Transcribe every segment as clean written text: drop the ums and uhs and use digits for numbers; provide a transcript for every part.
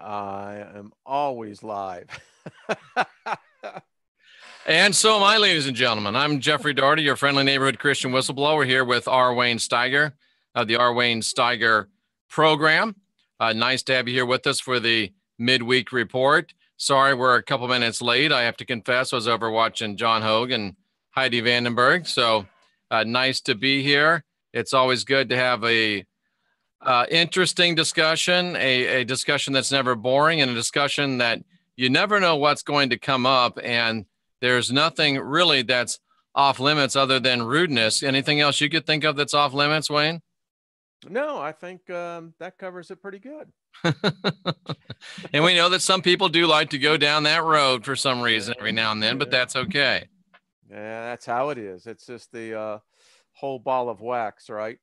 I am always live. And so am I, ladies and gentlemen. I'm Jeffrey Daugherty, your friendly neighborhood Christian whistleblower, here with R. Wayne Steiger of the R. Wayne Steiger program. Nice to have you here with us for the midweek report. Sorry, we're a couple minutes late. I have to confess, I was over watching John Hogue and Heidi Vandenberg. So nice to be here. It's always good to have a interesting discussion, a discussion that's never boring, and a discussion that you never know what's going to come up. And there's nothing really that's off limits other than rudeness. Anything else you could think of that's off limits, Wayne? No, I think that covers it pretty good. And we know that some people do like to go down that road for some reason every now and then, but that's okay. Yeah, that's how it is. It's just the whole ball of wax, right?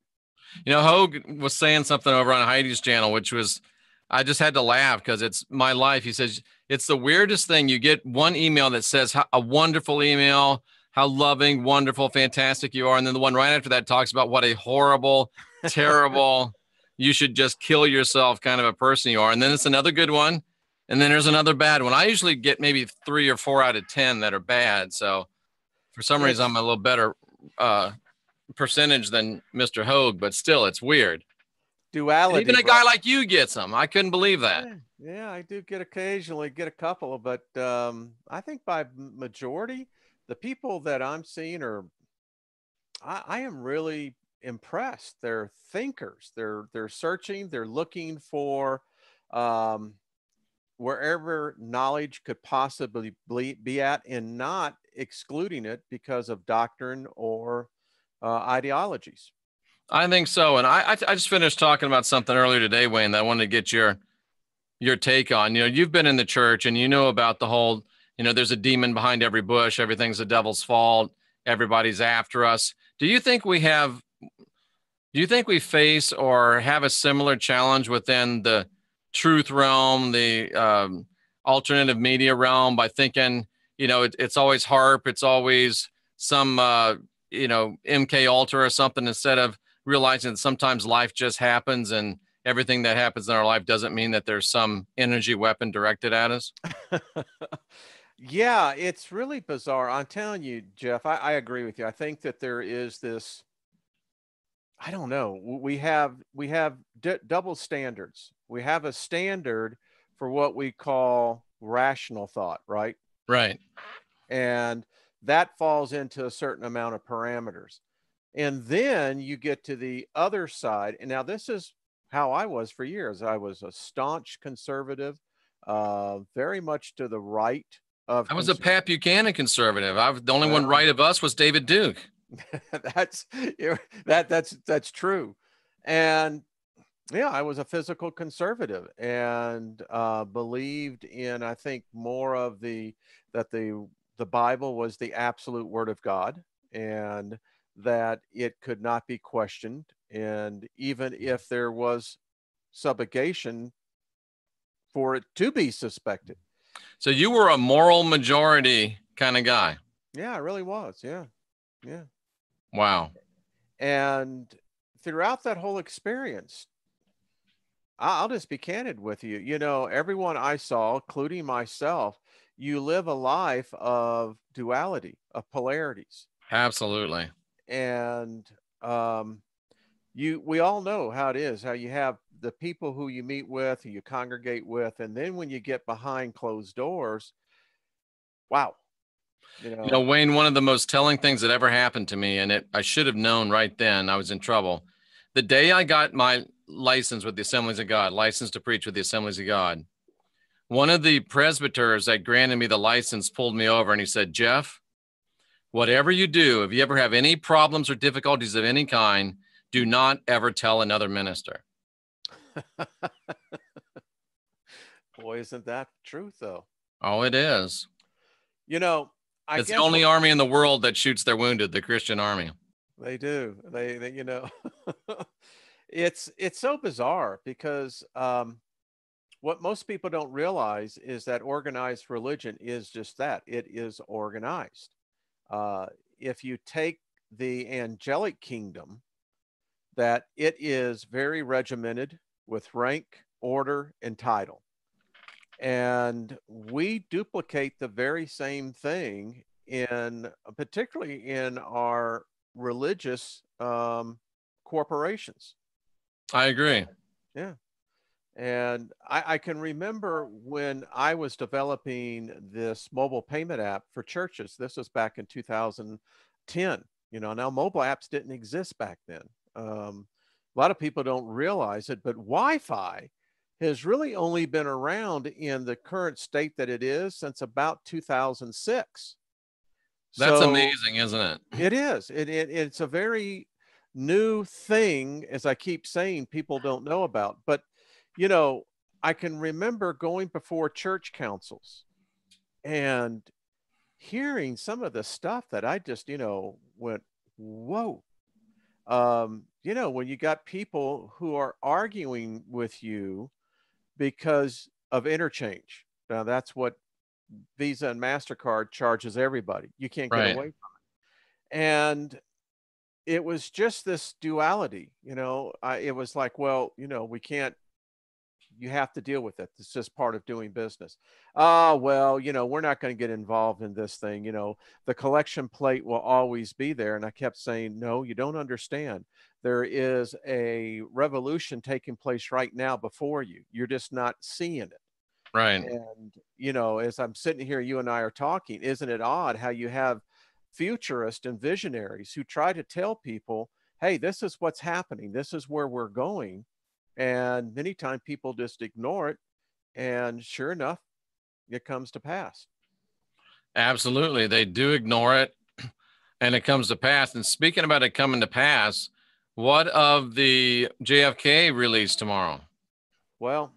You know, Hogue was saying something over on Heidi's channel, which was, I just had to laugh because it's my life. He says, it's the weirdest thing. You get one email that says a wonderful email, how loving, wonderful, fantastic you are. And then the one right after that talks about what a horrible, terrible, you should just kill yourself kind of a person you are. And then it's another good one. And then there's another bad one. I usually get maybe 3 or 4 out of 10 that are bad. So for some reason, I'm a little better percentage than Mr. Hogue, but still, it's weird. Duality. And even a guy like you gets them. I couldn't believe that. Yeah, I do occasionally get a couple, but I think by majority, the people that I'm seeing are, I am really impressed. They're thinkers. They're searching. They're looking for wherever knowledge could possibly be at, and not excluding it because of doctrine or ideologies. I think so. And I just finished talking about something earlier today, Wayne, that I wanted to get your take on. You know, you've been in the church and you know about the whole, you know, there's a demon behind every bush. Everything's the devil's fault. Everybody's after us. Do you think we face or have a similar challenge within the truth realm, the alternative media realm, by thinking, you know, it's always HARP, it's always some, you know, MK Ultra or something, instead of realizing that sometimes life just happens and everything that happens in our life doesn't mean that there's some energy weapon directed at us? Yeah, it's really bizarre. I'm telling you, Jeff, I agree with you. I think that there is this, I don't know, we have double standards. We have a standard for what we call rational thought, right? Right. And that falls into a certain amount of parameters. And then you get to the other side. And now this is how I was for years. I was a staunch conservative, very much to the right of. I was a Pat Buchanan conservative. The only one right of us was David Duke. That's true. And yeah, I was a physical conservative and believed in, I think, more of the Bible was the absolute word of God, and that it could not be questioned. And even if there was subjugation, for it to be suspected. So you were a moral majority kind of guy. Yeah, I really was. Yeah. Yeah. Wow. And throughout that whole experience, I'll just be candid with you. You know, everyone I saw, including myself, you live a life of duality, of polarities. Absolutely. And we all know how it is, how you have the people who you meet with, who you congregate with, and then when you get behind closed doors, wow. You know, Wayne, one of the most telling things that ever happened to me, and I should have known right then, I was in trouble. The day I got my license with the Assemblies of God, license to preach with the Assemblies of God, one of the presbyters that granted me the license pulled me over and he said, "Jeff, whatever you do, if you ever have any problems or difficulties of any kind, do not ever tell another minister." Boy, isn't that the truth, though? Oh, it is. You know, it's the only army in the world that shoots their wounded, the Christian army. They do. They you know, it's so bizarre because what most people don't realize is that organized religion is just that. It is organized. If you take the angelic kingdom, that it is very regimented with rank, order, and title. And we duplicate the very same thing particularly in our religious corporations. I agree. Yeah. And I can remember when I was developing this mobile payment app for churches. This was back in 2010. Now mobile apps didn't exist back then. A lot of people don't realize it, but Wi-Fi has really only been around in the current state that it is since about 2006. That's So amazing, isn't it? it is. It's a very new thing, as I keep saying, people don't know about. But, I can remember going before church councils and hearing some of the stuff that I just, went, whoa. When you got people who are arguing with you because of interchange. Now, that's what Visa and MasterCard charges everybody. You can't get Right. away from it. And it was just this duality, it was like, well, we can't, you have to deal with it. It's just part of doing business. Well, we're not going to get involved in this thing. The collection plate will always be there. And I kept saying, no, you don't understand. There is a revolution taking place right now before you. You're just not seeing it. Right. And, as I'm sitting here, you and I are talking, isn't it odd how you have futurists and visionaries who try to tell people, hey, this is what's happening. This is where we're going. And many times people just ignore it. And sure enough, it comes to pass. Absolutely. They do ignore it and it comes to pass. And speaking about it coming to pass, what of the JFK release tomorrow? Well,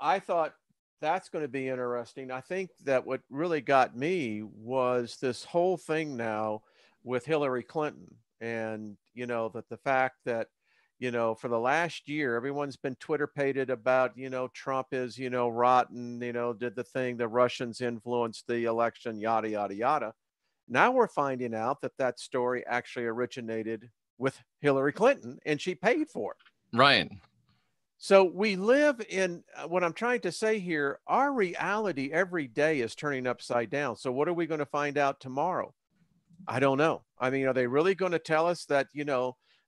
I thought that's going to be interesting. I think that what really got me was this whole thing now with Hillary Clinton and, that the fact that, for the last year, everyone's been Twitter pated about, Trump is, rotten, did the thing, the Russians influenced the election, yada, yada, yada. Now we're finding out that that story actually originated with Hillary Clinton and she paid for it. Right. So we live in what I'm trying to say here. Our reality every day is turning upside down. So what are we going to find out tomorrow? I don't know. I mean, are they really going to tell us that,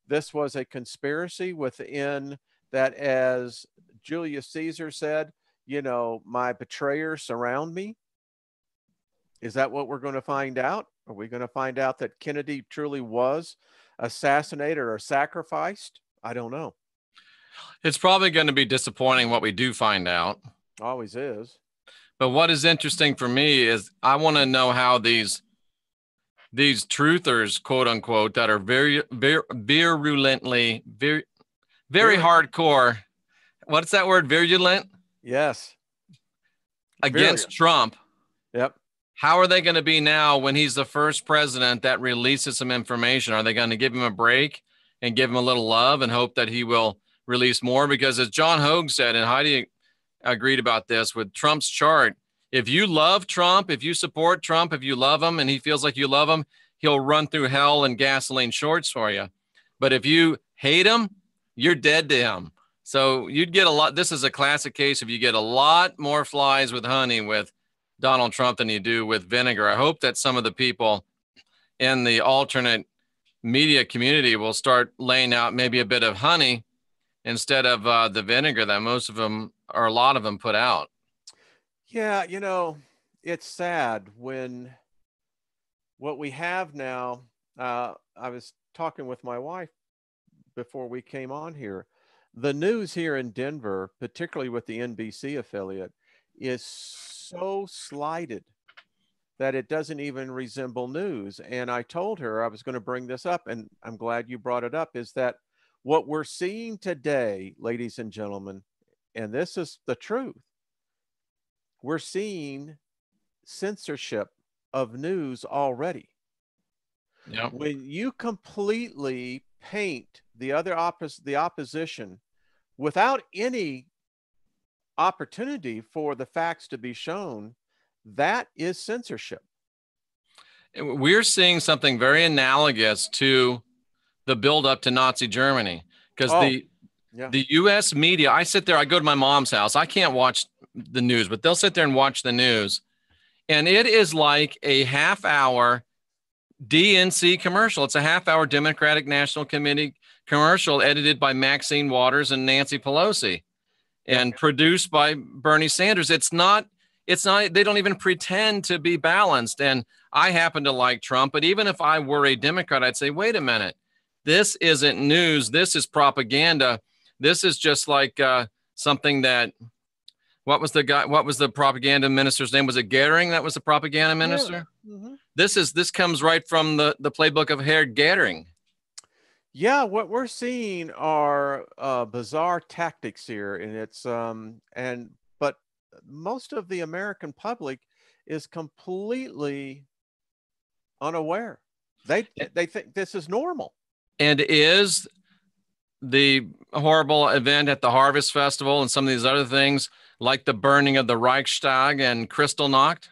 this was a conspiracy within that, as Julius Caesar said, my betrayers surround me? Is that what we're going to find out? Are we going to find out that Kennedy truly was assassinated or sacrificed? I don't know. It's probably going to be disappointing what we do find out. Always is. But what is interesting for me is I want to know how these truthers, quote unquote, that are very virulently, very hardcore. What's that word? Virulent? Yes. Against Trump. Yep. How are they going to be now when he's the first president that releases some information? Are they going to give him a break and give him a little love and hope that he will release more? Because as John Hogue said, and Heidi agreed about this with Trump's chart, if you love Trump, if you support Trump, if you love him and he feels like you love him, he'll run through hell in gasoline shorts for you. But if you hate him, you're dead to him. So you'd get a lot. This is a classic case if you get a lot more flies with honey with Donald Trump than you do with vinegar. I hope that some of the people in the alternate media community will start laying out maybe a bit of honey instead of the vinegar that most of them or a lot of them put out. Yeah, it's sad when what we have now, I was talking with my wife before we came on here. The news here in Denver, particularly with the NBC affiliate, is so slighted that it doesn't even resemble news. And I told her I was going to bring this up, and I'm glad you brought it up, is that what we're seeing today, ladies and gentlemen, and this is the truth, we're seeing censorship of news already. Yep. When you completely paint the opposition without any opportunity for the facts to be shown, that is censorship. We're seeing something very analogous to the buildup to Nazi Germany, because Yeah. The U.S. media, I sit there, I go to my mom's house. I can't watch the news, but they'll sit there and watch the news. And it is like a half-hour DNC commercial. It's a half-hour Democratic National Committee commercial edited by Maxine Waters and Nancy Pelosi and produced by Bernie Sanders. It's not, they don't even pretend to be balanced. And I happen to like Trump, but even if I were a Democrat, I'd say, wait a minute, this isn't news. This is propaganda. This is just like something that, what was the propaganda minister's name? Was it Goering? That was the propaganda minister? Yeah. Mm-hmm. This comes right from the playbook of Herod Goering. Yeah, what we're seeing are bizarre tactics here, and it's but most of the American public is completely unaware. They think this is normal. And is the horrible event at the Harvest Festival and some of these other things like the burning of the Reichstag and Kristallnacht?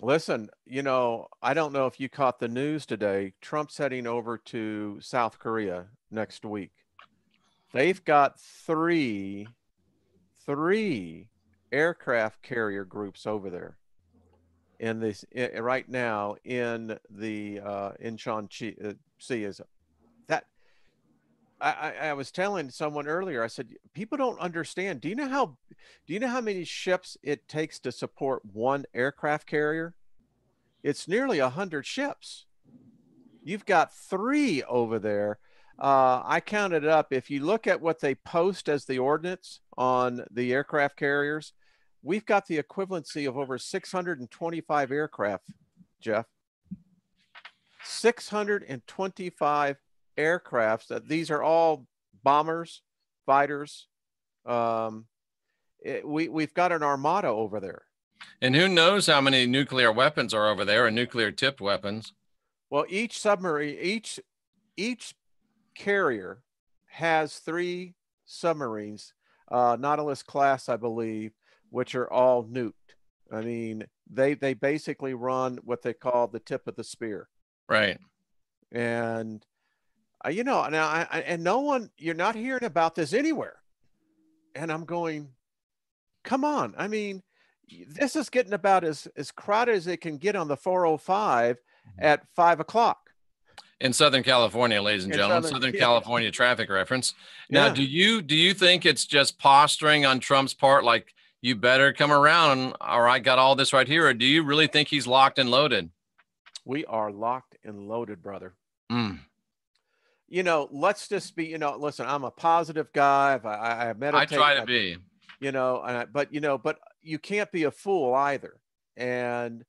Listen, I don't know if you caught the news today. Trump's heading over to South Korea next week. They've got three aircraft carrier groups over there in this right now in the Incheon Sea. Is that I was telling someone earlier, I said, people don't understand. Do you know how many ships it takes to support one aircraft carrier? It's nearly 100 ships. You've got three over there. I counted it up. If you look at what they post as the ordnance on the aircraft carriers, we've got the equivalency of over 625 aircraft, Jeff. 625 aircrafts. These are all bombers, fighters. We've got an armada over there. And who knows how many nuclear weapons are over there, and nuclear tipped weapons. Well, each submarine, each carrier has 3 submarines, Nautilus class, I believe, which are all nuked. I mean, they basically run what they call the tip of the spear. Right. And now and no one, you're not hearing about this anywhere. And I'm going, come on. I mean, this is getting about as crowded as it can get on the 405 at 5 o'clock. In Southern California, ladies and gentlemen, Southern California traffic reference. Now, do you think it's just posturing on Trump's part, like, you better come around or I got all this right here? Or do you really think he's locked and loaded? We are locked and loaded, brother. Mm. Let's just be, listen, I'm a positive guy. I meditate. I try to be. But you can't be a fool either. And,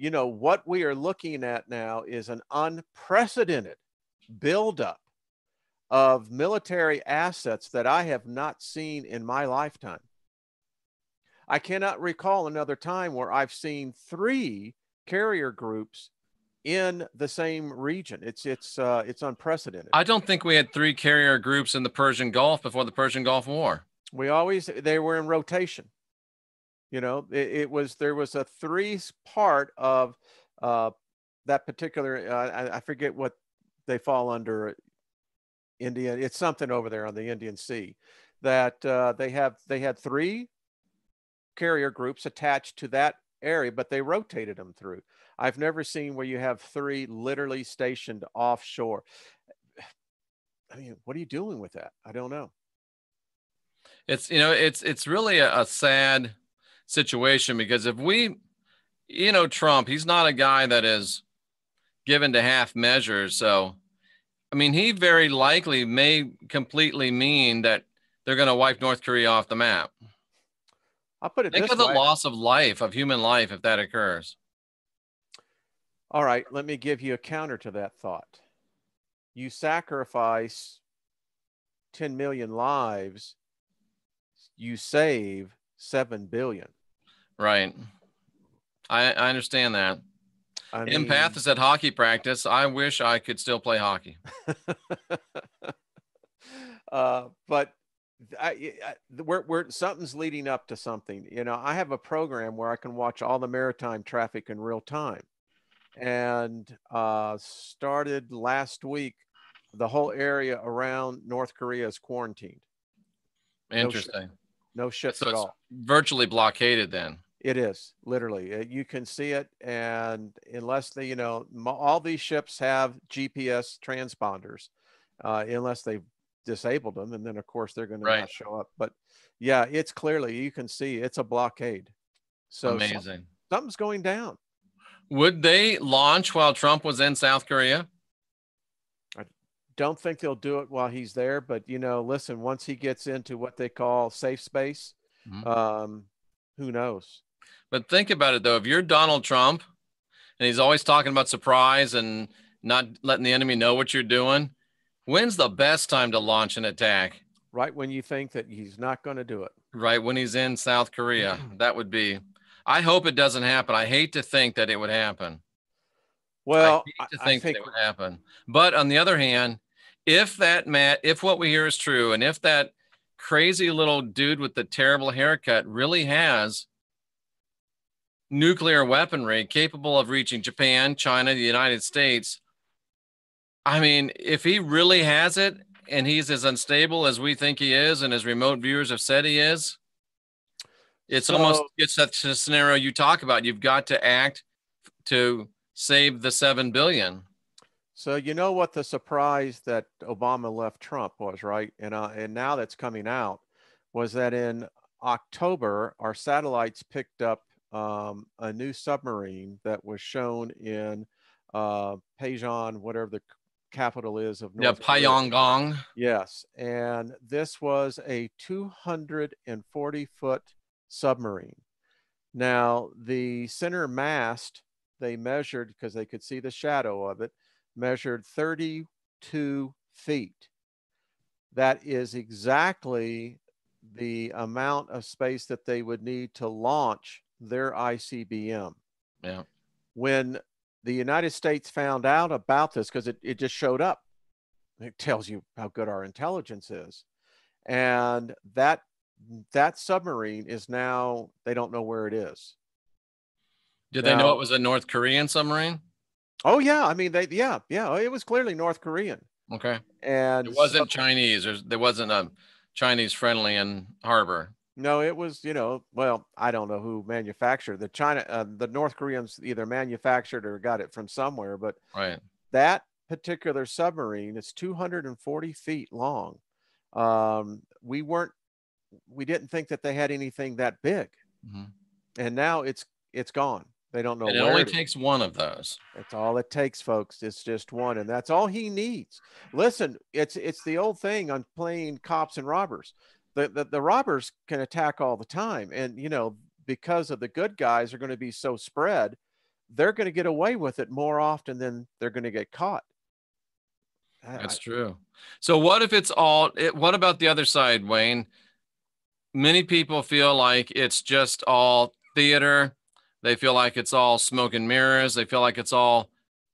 what we are looking at now is an unprecedented buildup of military assets that I have not seen in my lifetime. I cannot recall another time where I've seen 3 carrier groups in the same region. It's unprecedented. I don't think we had 3 carrier groups in the Persian Gulf before the Persian Gulf War. They were in rotation. There was a 3-part of that particular, I forget what they fall under, India. It's something over there on the Indian Sea that they had 3 carrier groups attached to that area, but they rotated them through. I've never seen where you have 3 literally stationed offshore. I mean, what are you doing with that? I don't know. It's really a sad situation, because if we, Trump, he's not a guy that is given to half measures. So, I mean, he very likely may completely mean that they're going to wipe North Korea off the map. I'll put it this way. Think of the loss of life, of human life, if that occurs. All right, let me give you a counter to that thought. You sacrifice 10 million lives, you save 7 billion. Right. I understand that. I mean, Empath is at hockey practice. I wish I could still play hockey. But something's leading up to something. I have a program where I can watch all the maritime traffic in real time, and started last week. the whole area around North Korea is quarantined. Interesting. No ships So at it's all. virtually blockaded then. It is literally. You can see it, and unless they, all these ships have GPS transponders, unless they've disabled them, and then of course they're going to Right. not show up. But yeah, it's clearly, you can see it's a blockade. So Amazing. something's going down. Would they launch while Trump was in South Korea? I don't think they'll do it while he's there, but listen, once he gets into what they call safe space, who knows? But think about it though. If you're Donald Trump and he's always talking about surprise and not letting the enemy know what you're doing, when's the best time to launch an attack? Right when you think that he's not going to do it. Right when he's in South Korea. That would be, I hope it doesn't happen. I hate to think that it would happen. Well, I hate to I think think that it would happen. But on the other hand, if what we hear is true, and if that crazy little dude with the terrible haircut really has nuclear weaponry capable of reaching Japan, China, the United States, I mean, if he really has it and he's as unstable as we think he is and as remote viewers have said he is, it's that scenario you talk about. You've got to act to save the 7 billion. So you know what the surprise that Obama left Trump was, right? And now that's coming out, was that in October, our satellites picked up a new submarine that was shown in Daejeon, whatever the capital is of North Korea. Pyongyang. Yes, and this was a 240-foot submarine. Now, the center mast, they measured, because they could see the shadow of it, measured 32 feet. That is exactly the amount of space that they would need to launch their ICBM. Yeah. When the United States found out about this, because it just showed up, it tells you how good our intelligence is. And that submarine is now, they don't know where it is. Did they know it was a North Korean submarine? Oh yeah, I mean it was clearly North Korean. Okay. And it wasn't Chinese. There wasn't a Chinese friendly in harbor. No, it was, well, I don't know who manufactured the North Koreans either manufactured or got it from somewhere, but right. That particular submarine is 240 feet long. We didn't think that they had anything that big. And now it's gone. They don't know where. It only takes one of those. That's all it takes, folks. It's just one, and that's all he needs. Listen, it's the old thing on playing cops and robbers. The robbers can attack all the time, and because of the good guys are going to be so spread, they're going to get away with it more often than they're going to get caught. That's true. So what if it's what about the other side, Wayne? Many people feel like it's just all theater. They feel like it's all smoke and mirrors. They feel like it's all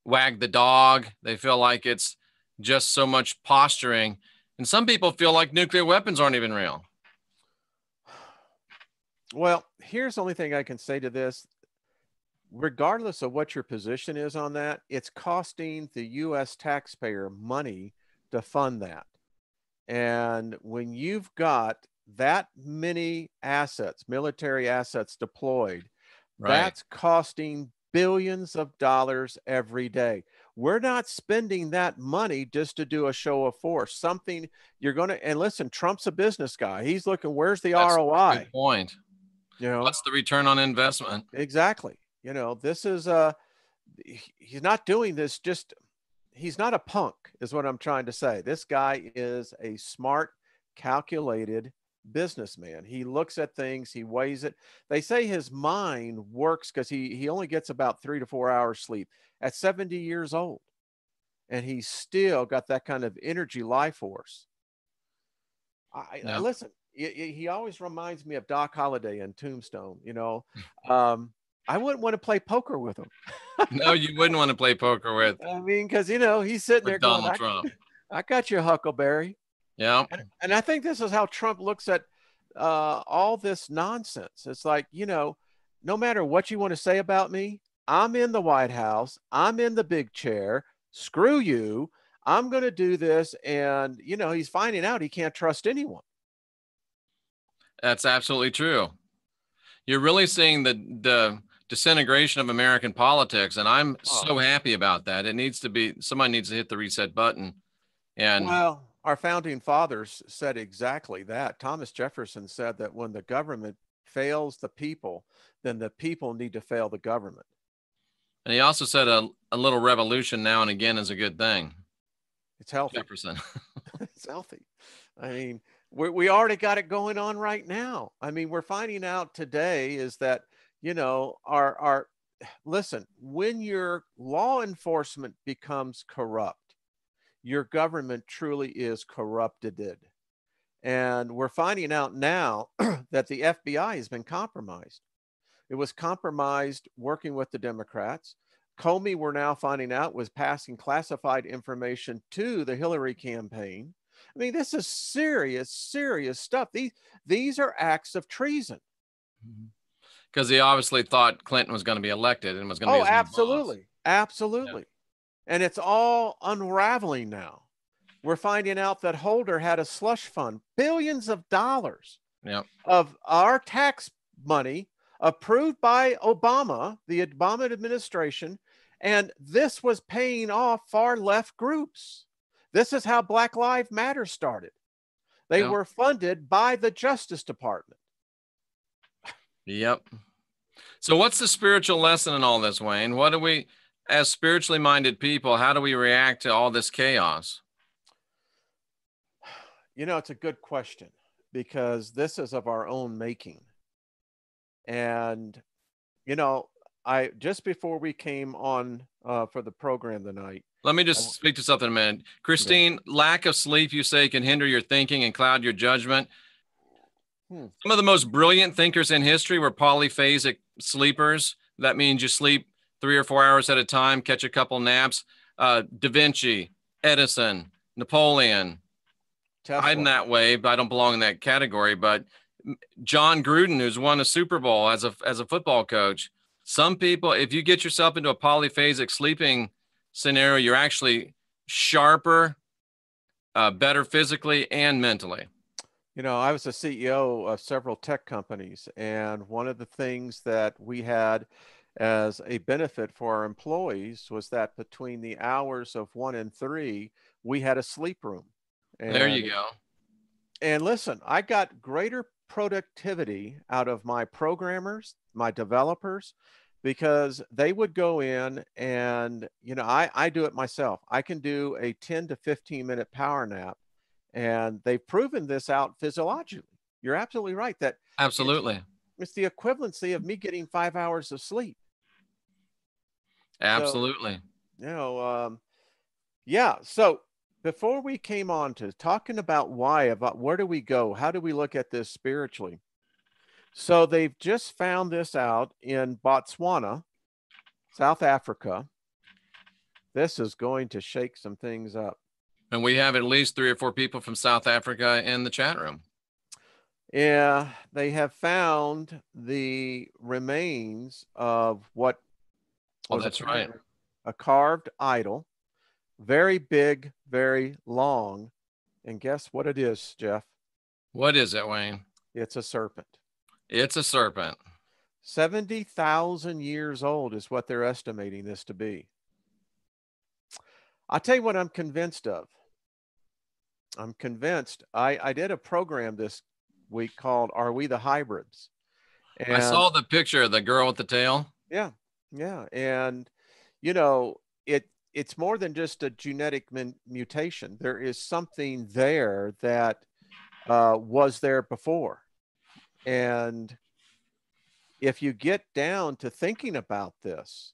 wag the dog. They feel like it's just so much posturing. And some people feel like nuclear weapons aren't even real. Well, here's the only thing I can say to this. Regardless of what your position is on that, it's costing the U.S. taxpayer money to fund that. And when you've got that many assets, military assets deployed, that's costing billions of dollars every day. We're not spending that money just to do a show of force. Something you're going to, and listen, Trump's a business guy. He's looking, where's the ROI? Good point. What's the return on investment? Exactly. This is he's not doing this he's not a punk, is what I'm trying to say. This guy is a smart, calculated businessman. He looks at things, he weighs it. They say his mind works because he only gets about 3 to 4 hours sleep at 70 years old, and he's still got that kind of energy, life force. I listen, he always reminds me of Doc Holliday in Tombstone. I wouldn't want to play poker with him. No, you wouldn't want to play poker with. I mean, because he's sitting there going, Donald Trump. I got you, Huckleberry. Yeah. And I think this is how Trump looks at all this nonsense. It's like, no matter what you want to say about me, I'm in the White House. I'm in the big chair. Screw you. I'm going to do this. And, you know, he's finding out he can't trust anyone. That's absolutely true. You're really seeing the disintegration of American politics, and I'm so happy about that. It needs to be, somebody needs to hit the reset button. And well, our founding fathers said exactly that. Thomas Jefferson said that when the government fails the people, then the people need to fail the government. And he also said a little revolution now and again is a good thing. It's healthy. Jefferson. It's healthy. I mean, we already got it going on right now. I mean, we're finding out today is that, you know, our listen, when your law enforcement becomes corrupt, your government truly is corrupted. And we're finding out now that the FBI has been compromised. It was compromised working with the Democrats. Comey, we're now finding out, was passing classified information to the Hillary campaign. I mean, this is serious, serious stuff. These are acts of treason. Because he obviously thought Clinton was going to be elected and was going to be his absolutely. new boss. Absolutely. Yeah. And it's all unraveling now. We're finding out that Holder had a slush fund, billions of dollars of our tax money approved by Obama, the Obama administration, and this was paying off far left groups. This is how Black Lives Matter started. They were funded by the Justice Department. Yep. So what's the spiritual lesson in all this, Wayne? What do we, as spiritually minded people, how do we react to all this chaos? You know, it's a good question because this is of our own making. And, you know, just before we came on for the program tonight. Let me just speak to something a minute. Christine, lack of sleep, you say, can hinder your thinking and cloud your judgment. Some of the most brilliant thinkers in history were polyphasic sleepers. That means you sleep 3 or 4 hours at a time, catch a couple naps. Da Vinci, Edison, Napoleon. Tesla. I'm that way, but I don't belong in that category. But John Gruden, who's won a Super Bowl as a football coach. Some people, if you get yourself into a polyphasic sleeping scenario, you're actually sharper, better physically and mentally. You know, I was a CEO of several tech companies, and one of the things that we had as a benefit for our employees was that between the hours of 1 and 3, we had a sleep room. And, there you go. And listen, I got greater productivity out of my programmers, my developers, because they would go in and, you know, I do it myself. I can do a 10 to 15 minute power nap, and they've proven this out physiologically. You're absolutely right. That absolutely, it's the equivalency of me getting 5 hours of sleep. Absolutely. So, you know, yeah. So before we came on to talking about about where do we go? How do we look at this spiritually? So they've just found this out in Botswana, South Africa. This is going to shake some things up. And we have at least 3 or 4 people from South Africa in the chat room. Yeah, they have found the remains of what was that's right, a carved idol, very big, very long. And guess what it is, Jeff? What is it, Wayne? It's a serpent. It's a serpent. 70,000 years old is what they're estimating this to be. I'll tell you what I'm convinced of. I'm convinced. I did a program this week called Are We the Hybrids? And I saw the picture of the girl with the tail. Yeah. Yeah. And, you know, it's more than just a genetic mutation. There is something there that was there before. And if you get down to thinking about this,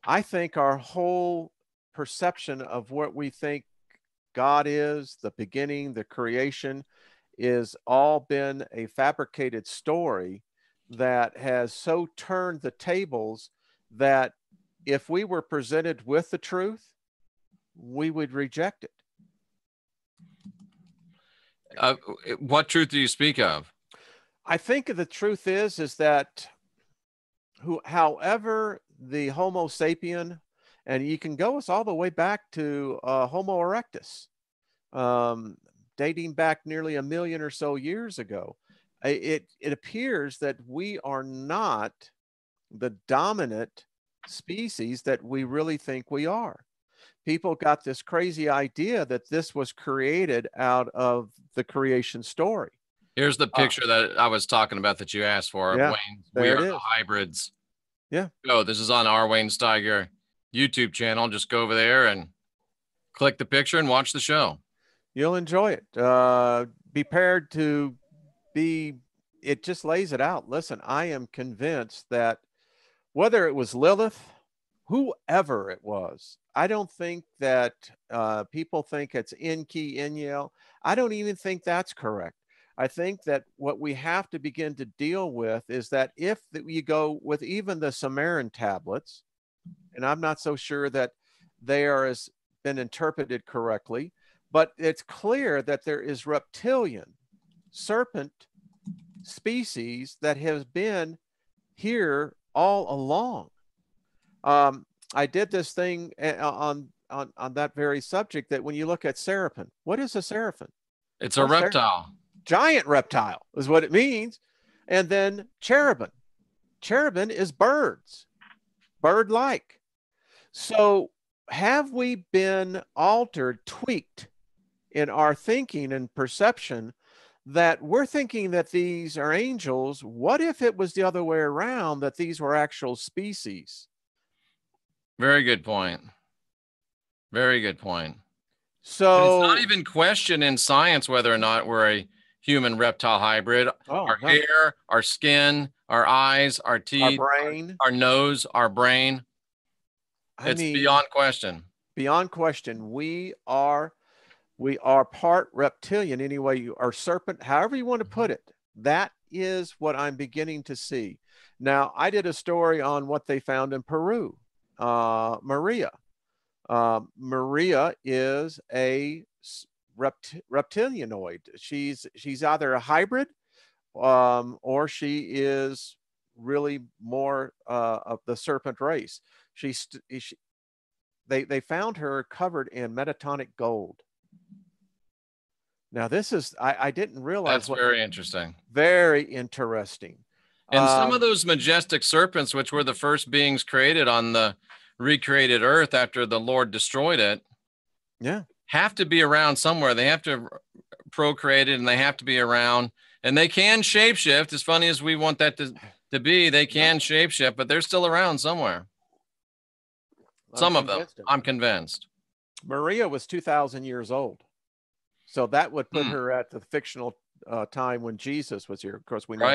I think our whole perception of what we think God is, the beginning, the creation, is all been a fabricated story that has so turned the tables that if we were presented with the truth, we would reject it. What truth do you speak of? I think the truth is that however the Homo sapien And you can go us all the way back to Homo erectus, dating back nearly 1 million or so years ago. It appears that we are not the dominant species that we really think we are. People got this crazy idea that this was created out of the creation story. Here's the picture that I was talking about that you asked for of Yeah, Wayne. there We it are the is. hybrids. Yeah. Oh, this is on our Wayne Steiger YouTube channel. Just go over there and click the picture and watch the show. You'll enjoy it. Be prepared to be, it just lays it out. Listen, I am convinced that whether it was Lilith, whoever it was, I don't think that people think it's Enki, Enlil. I don't even think that's correct. I think that what we have to begin to deal with is that if you go with even the Sumerian tablets, and I'm not so sure that they are as been interpreted correctly, but it's clear that there is reptilian serpent species that has been here all along. I did this thing on that very subject, that when you look at seraphim, what is a seraphim? It's a reptile. Giant reptile is what it means. And then cherubim. Cherubim is birds, bird-like. So have we been altered, tweaked in our thinking and perception that we're thinking that these are angels? What if it was the other way around, that these were actual species? Very good point. Very good point. So and it's not even questioned in science whether or not we're a human reptile hybrid. Our hair, our skin, our eyes, our teeth, our brain, our nose, our brain. It's beyond question. Beyond question. We are part reptilian anyway, or serpent, however you want to put it. That is what I'm beginning to see. Now, I did a story on what they found in Peru. Maria. Maria is a reptilianoid. She's either a hybrid or she is really more of the serpent race. They found her covered in metatonic gold. Now, this is, I didn't realize. That's very interesting. Very interesting. And some of those majestic serpents, which were the first beings created on the recreated earth after the Lord destroyed it, have to be around somewhere. They have to procreate it, and they have to be around. And they can shapeshift. As funny as we want that to be, they can shapeshift, but they're still around somewhere. Some of them, I'm convinced. Maria was 2,000 years old. So that would put her at the fictional time when Jesus was here. Of course, we know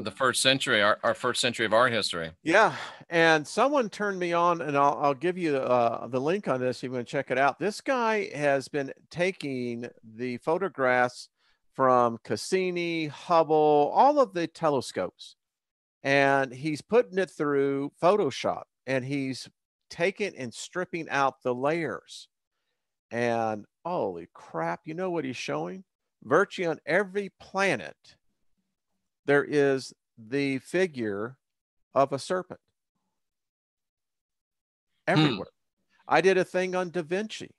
the first century, our first century of our history. Yeah, and someone turned me on, and I'll give you the link on this. You want to check it out. This guy has been taking the photographs from Cassini, Hubble, all of the telescopes, and he's putting it through Photoshop, and he's taking and stripping out the layers. And holy crap, you know what he's showing? Virtually on every planet, there is the figure of a serpent. Everywhere. I did a thing on Da Vinci.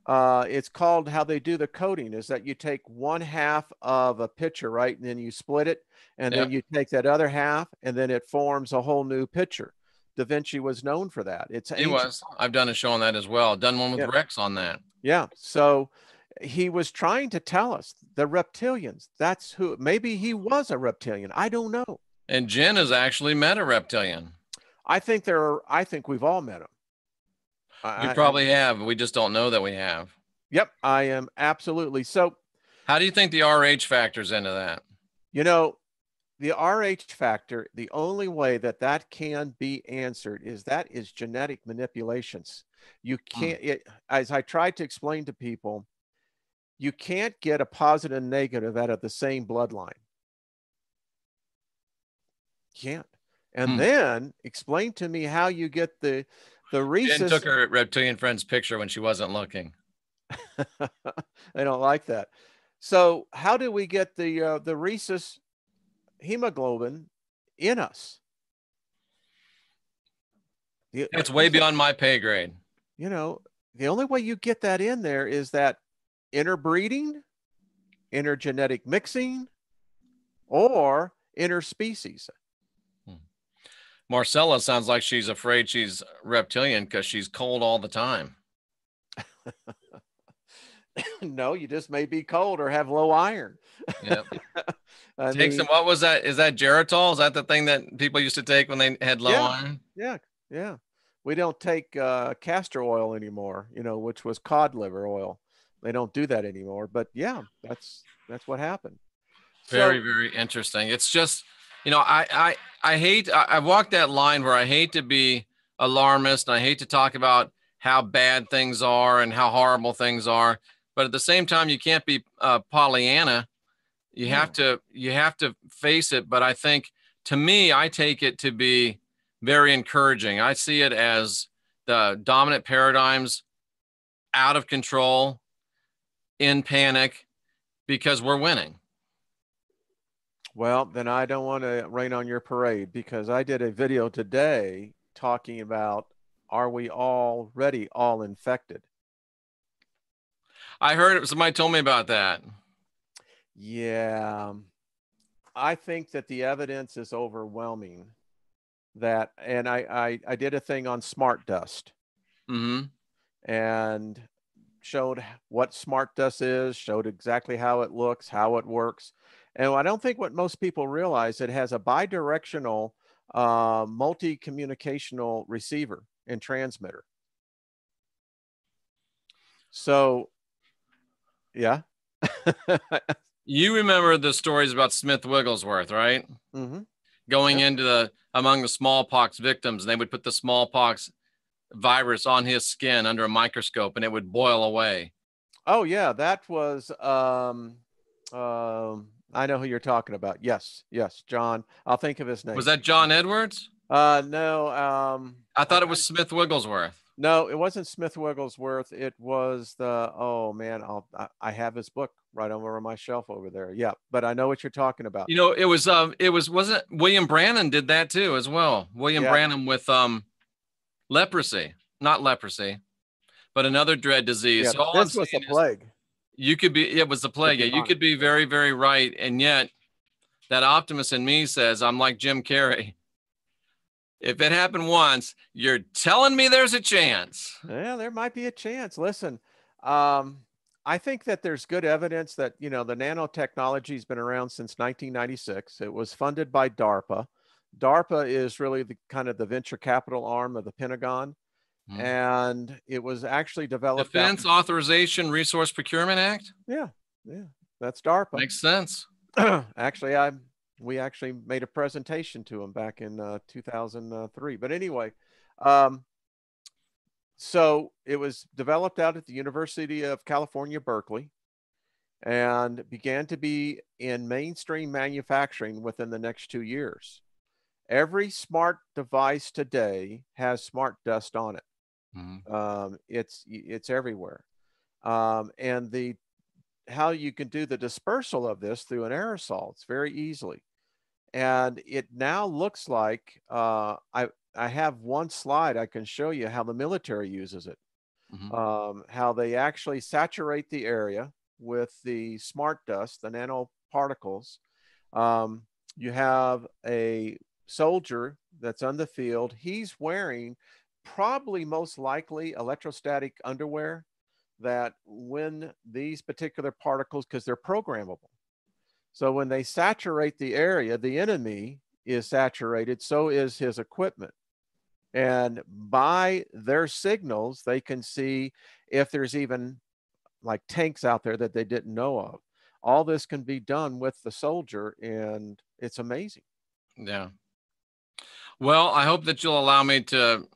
It's called, how they do the coding is that you take one half of a picture, right? And then you split it, and then you take that other half, and then it forms a whole new picture. Da Vinci was known for that. He was. I've done a show on that as well. Done one with Rex on that. Yeah. So he was trying to tell us the reptilians. That's who. Maybe he was a reptilian. I don't know. And Jen has actually met a reptilian. I think we've all met them. We probably have. We just don't know that we have. Yep, I am absolutely. So, how do you think the RH factors into that? You know, the RH factor, the only way that can be answered is genetic manipulations. You can't, as I tried to explain to people, you can't get a positive and negative out of the same bloodline. Can't. And then explain to me how you get the rhesus. Jen took her reptilian friend's picture when she wasn't looking. They don't like that. So how do we get the rhesus hemoglobin in us? It's way beyond my pay grade. You know, the only way you get that in there is that interbreeding, intergenetic mixing, or interspecies. Marcella sounds like she's afraid she's reptilian because she's cold all the time. No, you just may be cold or have low iron. Yep. Take some, what was that? Is that Geritol? Is that the thing that people used to take when they had low iron? Yeah. We don't take castor oil anymore, which was cod liver oil. They don't do that anymore. But yeah, that's what happened. Very, very interesting. It's just, I walked that line where I hate to be alarmist and I hate to talk about how bad things are and how horrible things are. But at the same time, you can't be Pollyanna. You have to face it. But I think, to me, I take it to be very encouraging. I see it as the dominant paradigms out of control, in panic, because we're winning. Well, then I don't want to rain on your parade, because I did a video today talking about, are we already all infected? I heard somebody told me about that. Yeah, I think that the evidence is overwhelming. That, and I did a thing on smart dust, and showed what smart dust is, showed exactly how it looks, how it works. And I don't think what most people realize, it has a bidirectional multi-communicational receiver and transmitter. So, yeah. You remember the stories about Smith Wigglesworth, right? Going into among the smallpox victims, and they would put the smallpox virus on his skin under a microscope, and it would boil away. Oh yeah, that was I know who you're talking about. Yes, John. I'll think of his name. Was that John Edwards? No. I thought it was Smith Wigglesworth. No, it wasn't Smith Wigglesworth. It was oh man, I have his book right over my shelf over there. Yeah, but I know what you're talking about. It wasn't William Branham did that too as well. William Branham with leprosy, not leprosy, but another dread disease. Yeah, so this was the plague. It was the plague. Yeah, you could be very, very right. And yet that optimist in me says, I'm like Jim Carrey. If it happened once, you're telling me there's a chance. Yeah, there might be a chance. Listen, I think that there's good evidence that, the nanotechnology has been around since 1996. It was funded by DARPA. DARPA is really the kind of the venture capital arm of the Pentagon. And it was actually developed. Defense Authorization Resource Procurement Act? Yeah, that's DARPA. Makes sense. Actually, we actually made a presentation to him back in 2003. But anyway, so it was developed out at the University of California, Berkeley, and began to be in mainstream manufacturing within the next 2 years. Every smart device today has smart dust on it. It's everywhere. And how you can do the dispersal of this through an aerosol, it's very easily. And it now looks like, I have one slide I can show you how the military uses it. How they actually saturate the area with the smart dust, the nanoparticles. You have a soldier that's on the field. He's wearing probably most likely electrostatic underwear, that when these particular particles, because they're programmable, so when they saturate the area, the enemy is saturated, so is his equipment. And by their signals, they can see if there's even like tanks out there that they didn't know of. All this can be done with the soldier, and it's amazing. Yeah. Well, I hope that you'll allow me to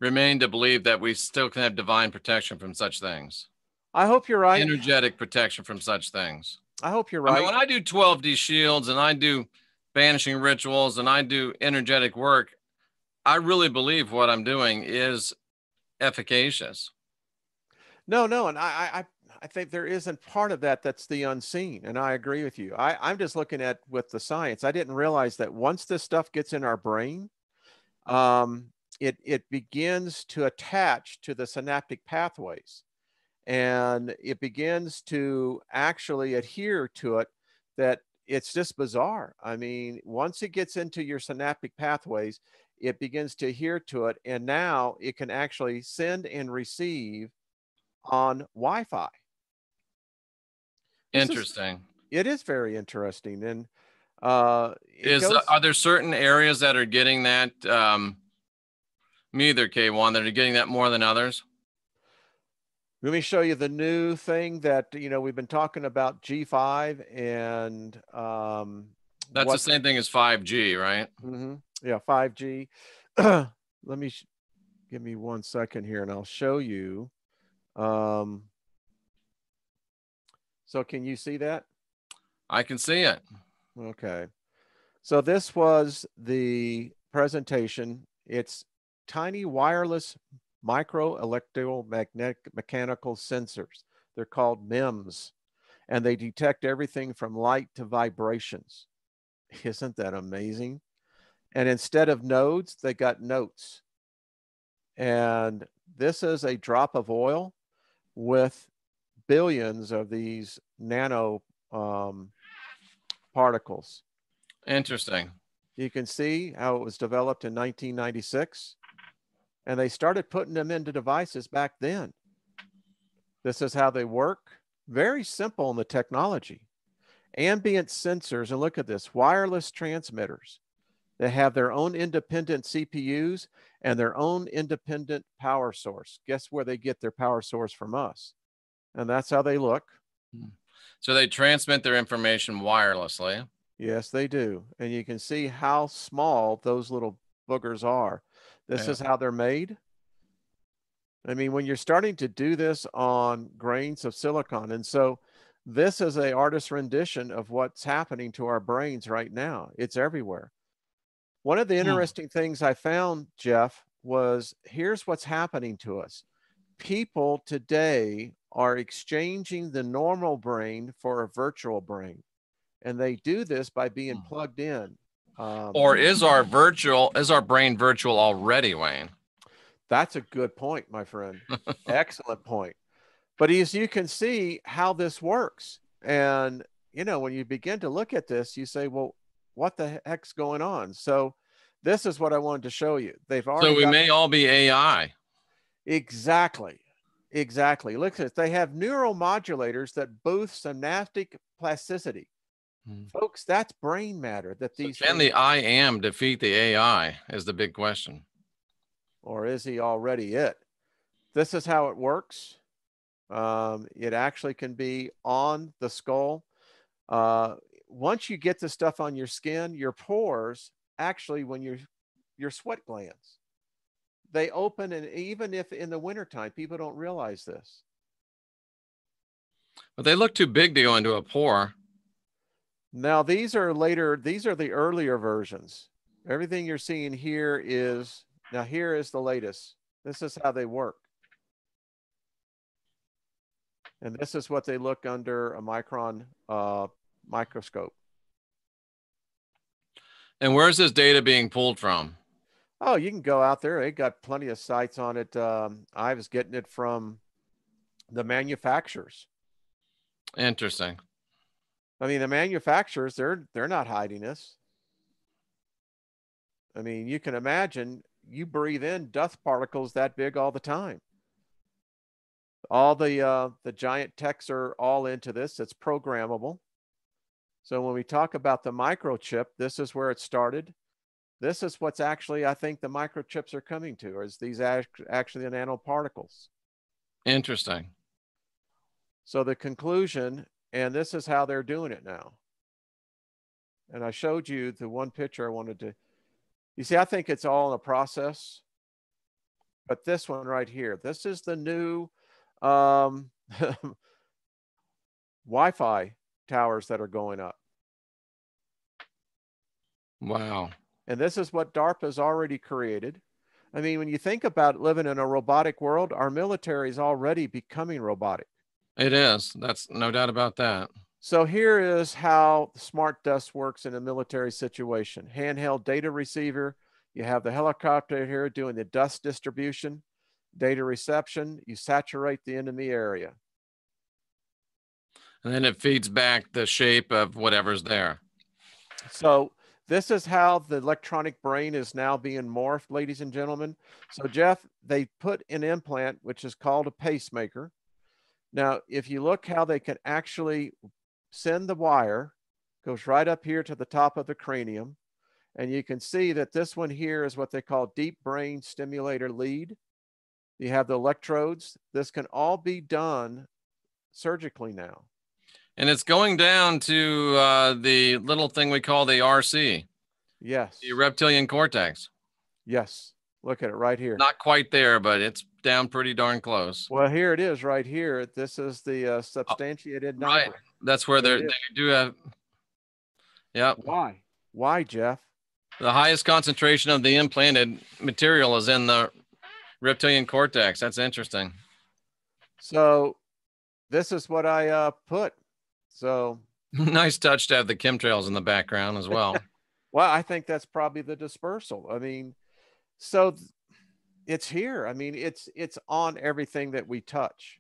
remain to believe that we still can have divine protection from such things. I hope you're right. Energetic protection from such things. I hope you're right. I mean, when I do 12D shields and I do banishing rituals and I do energetic work, I really believe what I'm doing is efficacious. No, and I think there isn't part of that that's the unseen, and I agree with you. I'm just looking at with the science. I didn't realize that once this stuff gets in our brain, it begins to attach to the synaptic pathways, and it begins to actually adhere to it. That it's just bizarre. I mean, once it gets into your synaptic pathways, it begins to adhere to it, and now it can actually send and receive on Wi-Fi. Interesting. It is very interesting, and are there certain areas that are getting that? Me either, K1, that are getting that more than others? Let me show you the new thing that, we've been talking about, G5, and that's the same thing as 5G, right? Mm-hmm. Yeah, 5G. Give me 1 second here, and I'll show you. So can you see that? I can see it. Okay. So this was the presentation. It's tiny wireless micro electromechanical sensors. They're called MEMS, and they detect everything from light to vibrations. Isn't that amazing? And instead of nodes, they got notes. And this is a drop of oil with billions of these nano particles. Interesting. You can see how it was developed in 1996, and they started putting them into devices back then. This is how they work. Very simple in the technology. Ambient sensors, and look at this, wireless transmitters. They have their own independent CPUs and their own independent power source. Guess where they get their power source from us? And that's how they look. So they transmit their information wirelessly. Yes, they do. And you can see how small those little boogers are. This is how they're made. I mean, when you're starting to do this on grains of silicon, and so this is an artist's rendition of what's happening to our brains right now. It's everywhere. One of the interesting things I found, Jeff, was here's what's happening to us. People today are exchanging the normal brain for a virtual brain. And they do this by being plugged in. Or is our brain virtual already, Wayne? That's a good point, my friend. Excellent point. But as you can see how this works. And, when you begin to look at this, you say, well, what the heck's going on? So this is what I wanted to show you. They've already. So we may all be AI. Exactly. Look at this. They have neuromodulators that boost synaptic plasticity. Folks, that's brain matter. Can the I am defeat the AI is the big question. Or is he already it? This is how it works. It actually can be on the skull. Once you get the stuff on your skin, your pores, actually, when your sweat glands, they open, and even if in the wintertime, people don't realize this. But they look too big to go into a pore. Now, these are the earlier versions. Everything you're seeing here is the latest. This is how they work. And this is what they look under a micron microscope. And where's this data being pulled from? Oh, you can go out there. They got plenty of sites on it. I was getting it from the manufacturers. Interesting. I mean, the manufacturers, they're not hiding this. I mean, you can imagine you breathe in dust particles that big all the time. All the giant techs are all into this. It's programmable. So when we talk about the microchip, this is where it started. This is what's actually, I think, the microchips are coming to, is these actually the nanoparticles. Interesting. So the conclusion, and this is how they're doing it now. And I showed you the one picture I wanted to, you see, I think it's all in a process. But this one right here, this is the new Wi-Fi towers that are going up. Wow. And this is what DARPA's already created. I mean, when you think about living in a robotic world, our military is already becoming robotic. It is. That's no doubt about that. So here is how smart dust works in a military situation. Handheld data receiver, You have the helicopter here doing the dust distribution, data reception. You saturate the enemy area. And then it feeds back the shape of whatever's there. So this is how the electronic brain is now being morphed, ladies and gentlemen. So Jeff, they put an implant, which is called a pacemaker. Now, if you look how they can actually send the wire, goes right up here to the top of the cranium. And you can see that this one here is what they call deep brain stimulator lead. You have the electrodes. This can all be done surgically now. And it's going down to the little thing we call the RC. Yes. The reptilian cortex. Yes. Look at it right here. Not quite there, but it's down pretty darn close. Well, here it is right here. This is the substantiated number. Right. That's where they do have. Yep. Why? Why, Jeff? The highest concentration of the implanted material is in the reptilian cortex. That's interesting. So this is what I put. So nice touch to have the chemtrails in the background as well. Well, I think that's probably the dispersal. I mean, so it's here. I mean, it's on everything that we touch.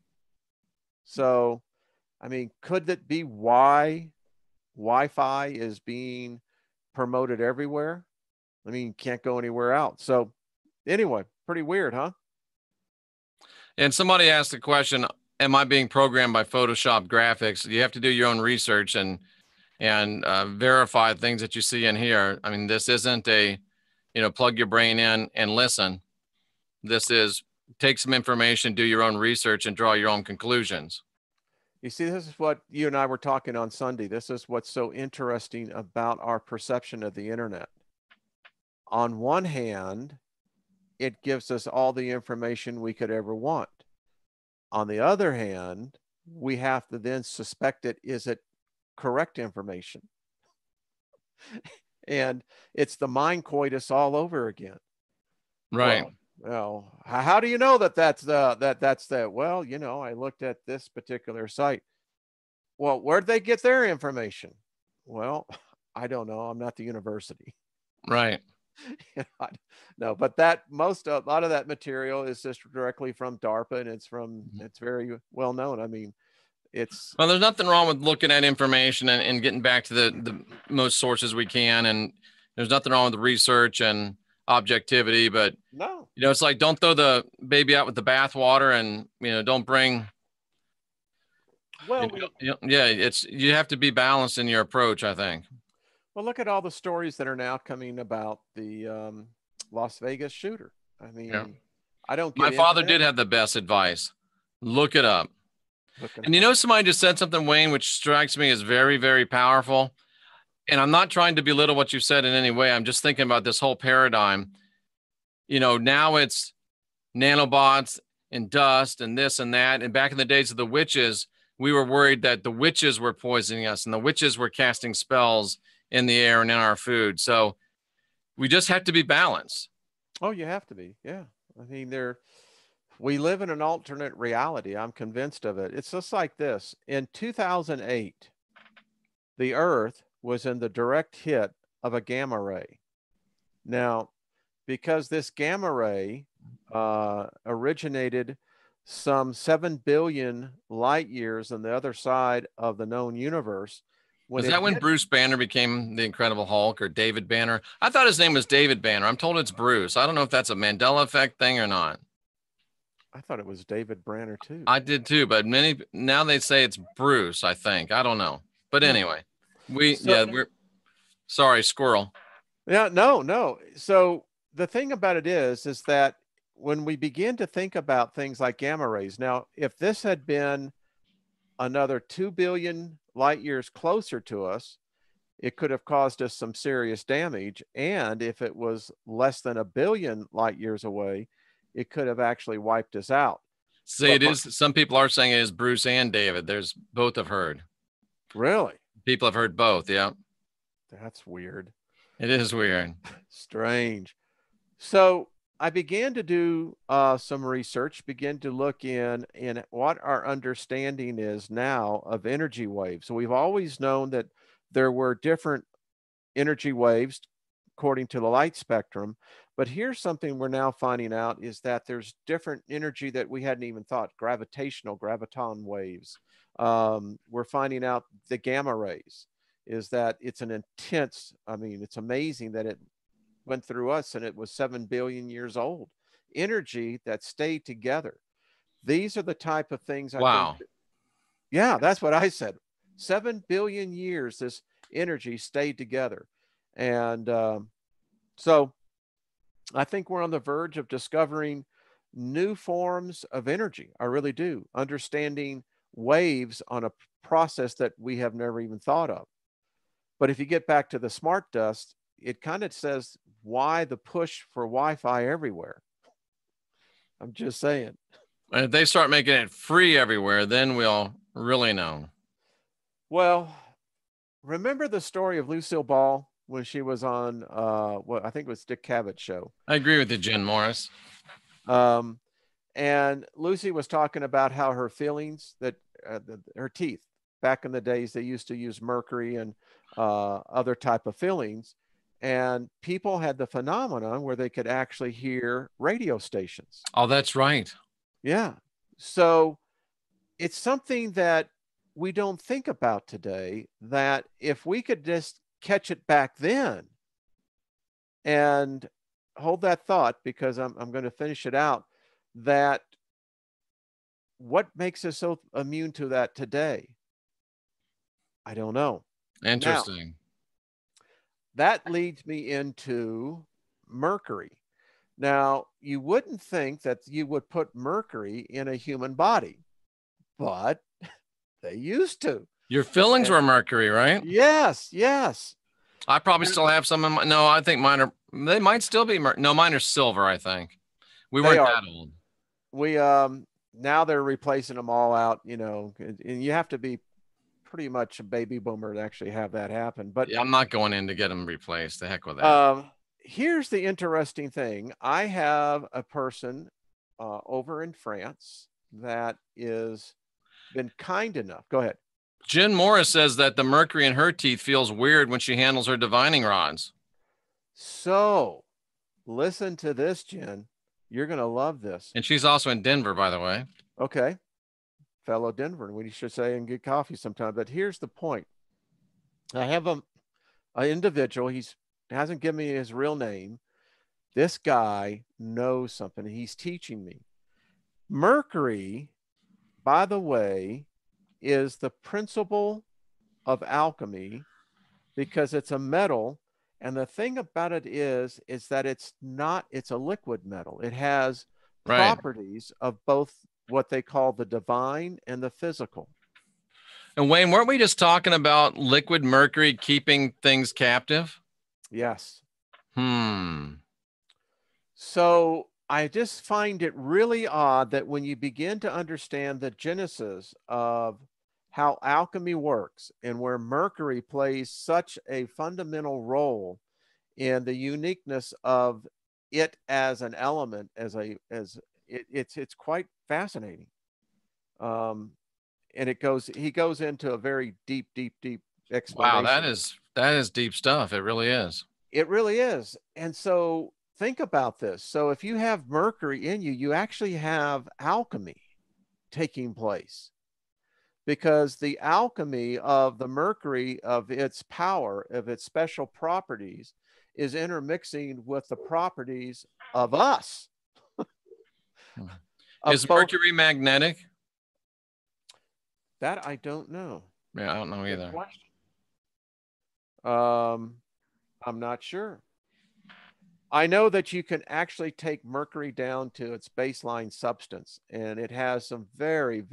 So, I mean, could that be why Wi-Fi is being promoted everywhere? I mean, you can't go anywhere else. So anyway, pretty weird, huh? And somebody asked the question, am I being programmed by Photoshop graphics? You have to do your own research and verify things that you see in here. I mean, this isn't a, plug your brain in and listen. This is take some information, do your own research, and draw your own conclusions. You see, this is what you and I were talking on Sunday. This is what's so interesting about our perception of the internet. On one hand, it gives us all the information we could ever want. On the other hand, we have to then suspect it, is it correct information? And it's the mind coitus all over again. Right. Well, how do you know that that's that? Well, I looked at this particular site. Well, where'd they get their information? Well, I don't know. I'm not the university. Right. No, but a lot of that material is just directly from DARPA, and it's very well known. I mean, well, there's nothing wrong with looking at information and getting back to the most sources we can. And there's nothing wrong with the research and objectivity, but no, it's like, don't throw the baby out with the bathwater, and, don't bring, well, you have to be balanced in your approach, I think. Well, look at all the stories that are now coming about the Las Vegas shooter. I mean, I don't get my father did have the best advice. Look it up. And somebody just said something, Wayne, which strikes me as very, very powerful. And I'm not trying to belittle what you said in any way. I'm just thinking about this whole paradigm. Now it's nanobots and dust and this and that. And back in the days of the witches, we were worried that the witches were poisoning us and the witches were casting spells in the air and in our food. So we just have to be balanced. Oh, you have to be. Yeah. I mean, we live in an alternate reality. I'm convinced of it. It's just like this. In 2008, the Earth was in the direct hit of a gamma ray. Now, because this gamma ray originated some 7 billion light years on the other side of the known universe. Was that when Bruce Banner became the Incredible Hulk, or David Banner? I thought his name was David Banner. I'm told it's Bruce. I don't know if that's a Mandela effect thing or not. I thought it was David Banner too. I did too, but now they say it's Bruce, I think. I don't know. But anyway, we're sorry, squirrel. Yeah, no. So the thing about it is that when we begin to think about things like gamma rays, now, if this had been another 2 billion light years closer to us, it could have caused us some serious damage. And if it was less than 1 billion light years away, it could have actually wiped us out. See, some people are saying it is Bruce and David. There's both have heard. Really? People have heard both. Yeah. That's weird. It is weird. Strange. So I began to do some research, begin to look in what our understanding is now of energy waves. So we've always known that there were different energy waves according to the light spectrum. But here's something we're now finding out is that there's different energy that we hadn't even thought, graviton waves. We're finding out the gamma rays is that it's an intense, I mean, it's amazing that it went through us and it was 7 billion years old. Energy that stayed together. These are the type of things I wow. think. Yeah, that's what I said. 7 billion years, this energy stayed together. And so I think we're on the verge of discovering new forms of energy. I really do. Understanding waves on a process that we have never even thought of. But if you get back to the smart dust, it kind of says why the push for Wi-Fi everywhere. I'm just saying. And if they start making it free everywhere, then we'll really know. Well, remember the story of Lucille Ball when she was on, what I think it was Dick Cavett show. I agree with you, Jen Morris. And Lucy was talking about how her feelings, that her teeth, back in the days, they used to use mercury and other type of fillings. And people had the phenomenon where they could actually hear radio stations. Oh, that's right. Yeah. So it's something that we don't think about today, that if we could just catch it back then, and hold that thought because I'm going to finish it out, that what makes us so immune to that today? I don't know. Interesting. Now, that leads me into mercury. Now, you wouldn't think that you would put mercury in a human body, but they used to. Your fillings were mercury, right? Yes, yes. I probably still have some in my, no, I think mine are, they might still be, no, mine are silver, I think. We weren't that old. We, now they're replacing them all out, you know, and you have to be pretty much a baby boomer to actually have that happen. But yeah, I'm not going in to get them replaced. The heck with that. Here's the interesting thing. I have a person over in France that is been kind enough. Go ahead. Jen Morris says that the mercury in her teeth feels weird when she handles her divining rods. So listen to this, Jen. You're going to love this. And she's also in Denver, by the way. Okay. Fellow Denver, and we should say and get coffee sometime. But here's the point. I have an individual. He hasn't given me his real name. This guy knows something. He's teaching me. Mercury, by the way, is the principle of alchemy because it's a metal. And the thing about it is that it's a liquid metal. It has properties of both what they call the divine and the physical. And Wayne, weren't we just talking about liquid mercury keeping things captive? Yes. So I just find it really odd that when you begin to understand the genesis of how alchemy works and where mercury plays such a fundamental role in the uniqueness of it as an element, it's quite fascinating. And he goes into a very deep explanation. Wow, that is deep stuff. It really is. It really is. And so think about this. So if you have mercury in you, you actually have alchemy taking place, because the alchemy of the mercury, of its power, of its special properties, is intermixing with the properties of us. Is mercury magnetic? That I don't know. Yeah, I don't know either. I'm not sure. I know that you can actually take mercury down to its baseline substance, and it has some very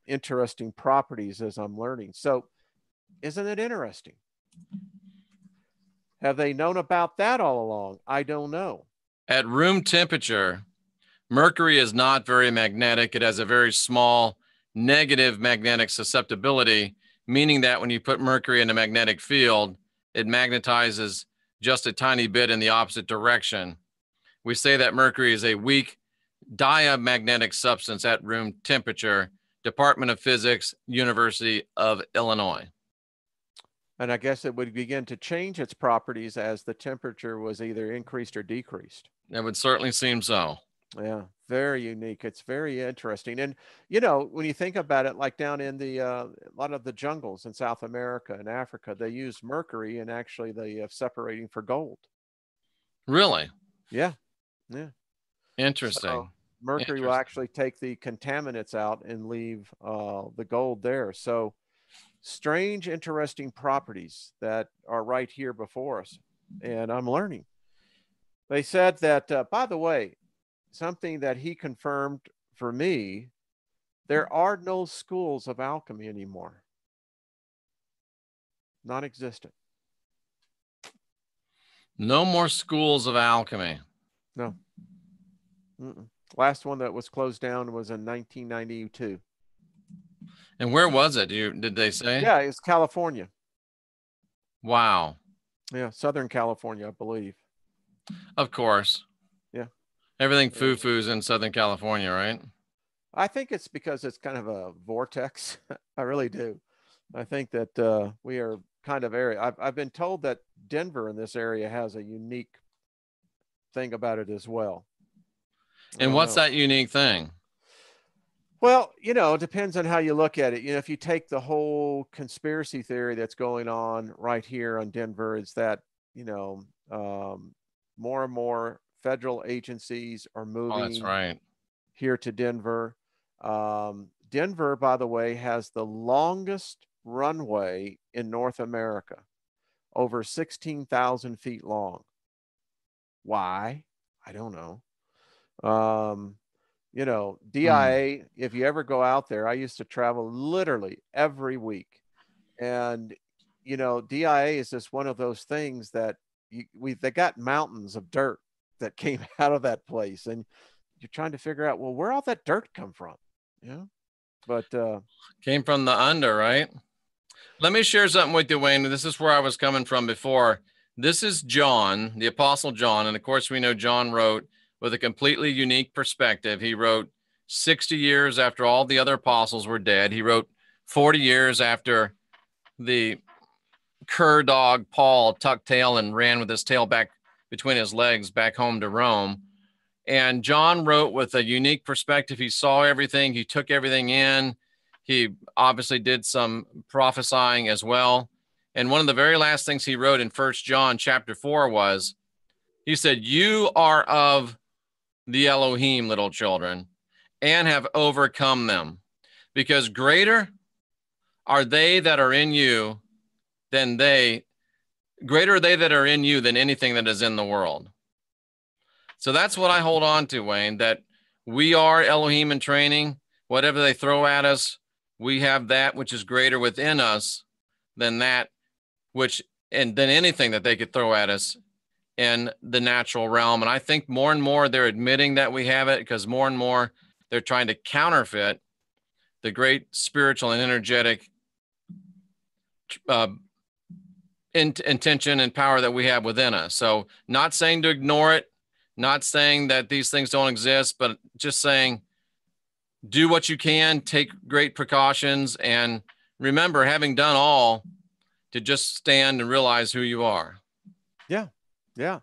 interesting properties, as I'm learning. So isn't it interesting? Have they known about that all along? I don't know. At room temperature, mercury is not very magnetic. It has a very small negative magnetic susceptibility, meaning that when you put mercury in a magnetic field, it magnetizes just a tiny bit in the opposite direction. We say that mercury is a weak diamagnetic substance at room temperature. Department of Physics, University of Illinois. And I guess it would begin to change its properties as the temperature was either increased or decreased. It would certainly seem so. Yeah, very unique. It's very interesting. And, when you think about it, like down in a lot of the jungles in South America and Africa, they use mercury and actually they separating for gold. Really? Yeah. Yeah. So Interesting. mercury will Interesting. actually take the contaminants out and leave the gold there. So strange, interesting properties that are right here before us. And I'm learning. They said that, by the way, something that he confirmed for me, there are no schools of alchemy anymore. Non-existent. No more schools of alchemy. No. Mm-mm. Last one that was closed down was in 1992. And where was it? Did they say? Yeah, it's California. Wow. Yeah, Southern California, I believe. Of course. Yeah. Everything foo-foo's in Southern California, right? I think it's because it's kind of a vortex. I really do. I think that we are kind of area. I've been told that Denver in this area has a unique thing about it as well. I And don't what's know. that unique thing? Well, it depends on how you look at it. If you take the whole conspiracy theory that's going on right here on Denver, it's that, more and more federal agencies are Oh, that's moving right. here to Denver. Denver, by the way, has the longest runway in North America, over 16,000 feet long. Why? I don't know. DIA, if you ever go out there, I used to travel literally every week. And, DIA is just one of those things that they got mountains of dirt that came out of that place. And you're trying to figure out, well, where all that dirt come from? But Came from the under, right? Let me share something with you, Wayne. This is where I was coming from before. This is John, the Apostle John. And of course, we know John wrote with a completely unique perspective. He wrote 60 years after all the other apostles were dead. He wrote 40 years after the cur dog Paul tucked tail and ran with his tail back between his legs back home to Rome. And John wrote with a unique perspective. He saw everything. He took everything in. He obviously did some prophesying as well. And one of the very last things he wrote in 1 John chapter 4 was, he said, "You are of the Elohim, little children, and have overcome them, because greater are they that are in you than greater are they that are in you than anything that is in the world." So that's what I hold on to, Wayne, that we are Elohim in training. Whatever they throw at us, we have that which is greater within us than that than anything that they could throw at us in the natural realm. And I think more and more they're admitting that we have it, because more and more they're trying to counterfeit the great spiritual and energetic intention and power that we have within us. So not saying to ignore it, not saying that these things don't exist, but just saying, do what you can, take great precautions, and remember, having done all, to just stand and realize who you are. Yeah. Yeah.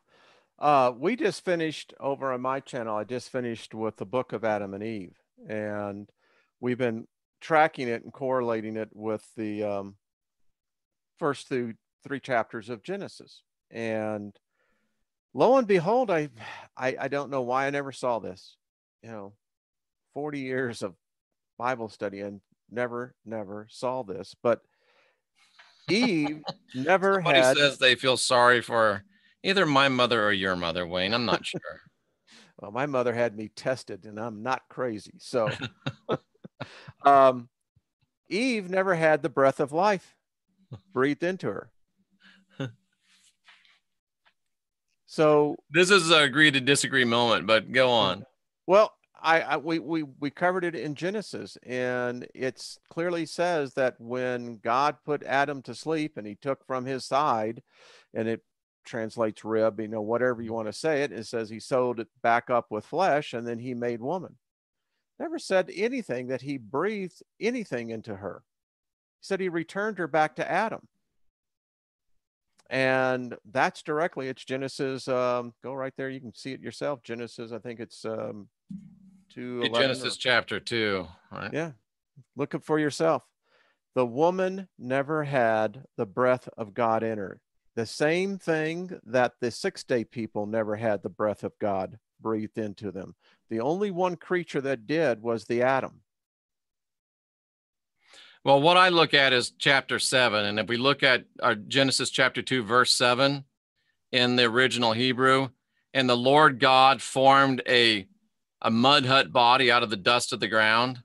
We just finished over on my channel. I just finished with the book of Adam and Eve, and we've been tracking it and correlating it with the first 3 chapters of Genesis. And lo and behold, I don't know why I never saw this. 40 years of Bible study and never saw this. But Eve never Somebody had. says they feel sorry for either my mother or your mother, Wayne. I'm not sure. Well, my mother had me tested, and I'm not crazy. So, Eve never had the breath of life breathed into her. So this is a agree to disagree moment, but go on. Well, we covered it in Genesis, and it clearly says that when God put Adam to sleep and he took from his side, and it translates rib, whatever you want to say it says he sewed it back up with flesh, and then he made woman. Never said anything that he breathed anything into her. He said he returned her back to Adam. And that's directly, it's Genesis, go right there, you can see it yourself. Genesis, I think it's 2:11. Genesis chapter 2, right? Yeah, look it for yourself. The woman never had the breath of God in her. The same thing that the 6-day people never had the breath of God breathed into them. The only one creature that did was the Adam. Well, what I look at is chapter 7. And if we look at our Genesis chapter 2, verse 7 in the original Hebrew, and the Lord God formed a mud hut body out of the dust of the ground.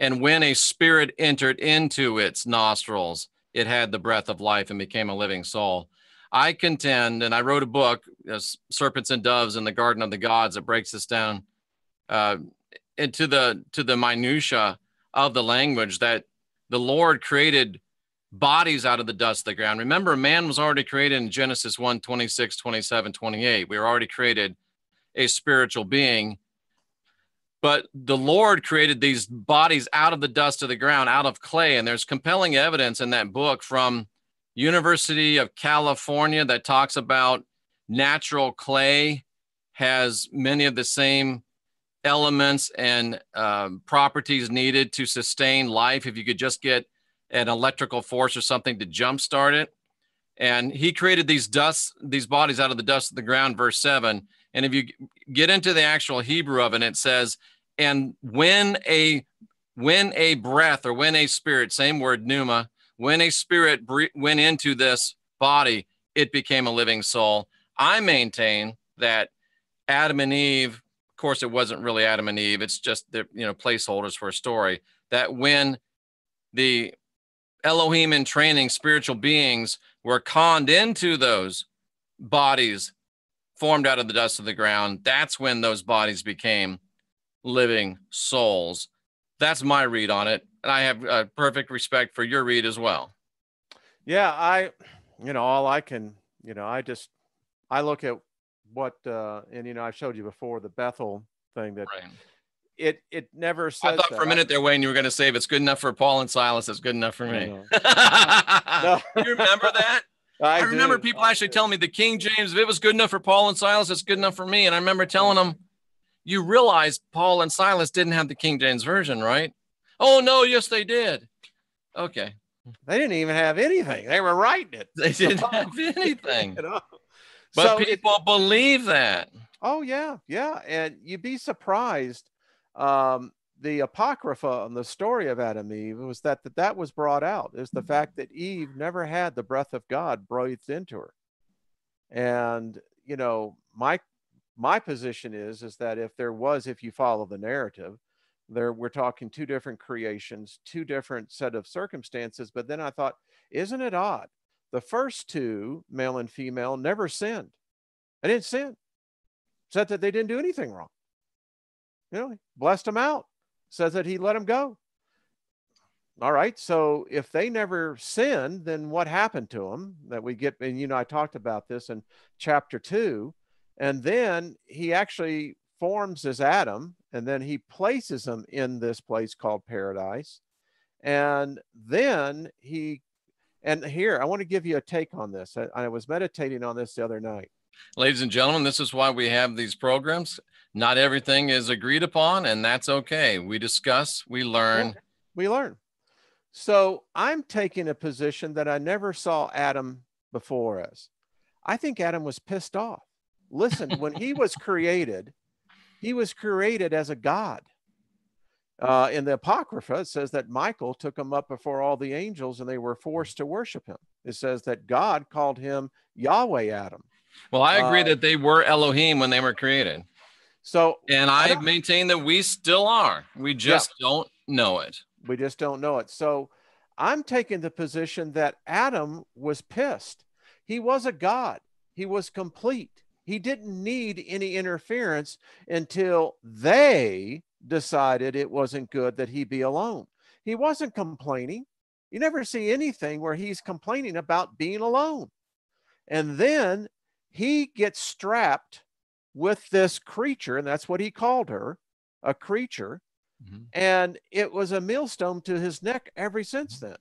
And when a spirit entered into its nostrils, it had the breath of life and became a living soul. I contend, and I wrote a book, Serpents and Doves in the Garden of the Gods, that breaks this down into the minutia of the language, that the Lord created bodies out of the dust of the ground. Remember, man was already created in Genesis 1, 26, 27, 28. We were already created a spiritual being. But the Lord created these bodies out of the dust of the ground, out of clay. And there's compelling evidence in that book from University of California that talks about natural clay has many of the same elements and properties needed to sustain life if you could just get an electrical force or something to jumpstart it. And he created these bodies out of the dust of the ground, verse 7. And if you get into the actual Hebrew of it, it says, and when a breath, or when a spirit, same word, pneuma, when a spirit went into this body, it became a living soul. I maintain that Adam and Eve, of course, it wasn't really Adam and Eve. It's just the placeholders for a story, that when the Elohim in training spiritual beings were conned into those bodies formed out of the dust of the ground, that's when those bodies became living souls. That's my read on it. And I have perfect respect for your read as well. Yeah, all I can, I look at what, and, I showed you before the Bethel thing that right. It never says. I thought for a minute there, Wayne, you were going to say, if it's good enough for Paul and Silas, it's good enough for me. No. You remember that? I remember people actually telling me the King James, if it was good enough for Paul and Silas, it's good enough for me. And I remember telling them, you realize Paul and Silas didn't have the King James version, right? Oh, no, yes, they did. Okay. They didn't even have anything. They were writing it. They didn't have anything. But people believe that. Oh, yeah, yeah. And you'd be surprised. The Apocrypha on the story of Adam and Eve was that was brought out, is the fact that Eve never had the breath of God breathed into her. And, my position is that if you follow the narrative, we're talking two different creations, two different set of circumstances. But then I thought, isn't it odd? The first two, male and female, never sinned. They didn't sin. Said that they didn't do anything wrong. Blessed them out. Says that he let them go. All right. So if they never sinned, then what happened to them? That we get, and I talked about this in chapter 2. And then he actually forms as Adam, and then he places him in this place called paradise. And then here, I want to give you a take on this. I was meditating on this the other night. Ladies and gentlemen, this is why we have these programs. Not everything is agreed upon, and that's okay. We discuss, we learn. Yeah, we learn. So I'm taking a position that I never saw Adam before as. I think Adam was pissed off. Listen, when he was created as a god. In the Apocrypha, it says that Michael took him up before all the angels and they were forced to worship him. It says that God called him Yahweh Adam. Well, I agree that they were Elohim when they were created. And I maintain that we still are. We just don't know it. We just don't know it. So I'm taking the position that Adam was pissed. He was a god. He was complete. He didn't need any interference until they decided it wasn't good that he be alone. He wasn't complaining. You never see anything where he's complaining about being alone. And then he gets strapped with this creature, and that's what he called her, a creature. Mm-hmm. And it was a millstone to his neck ever since then.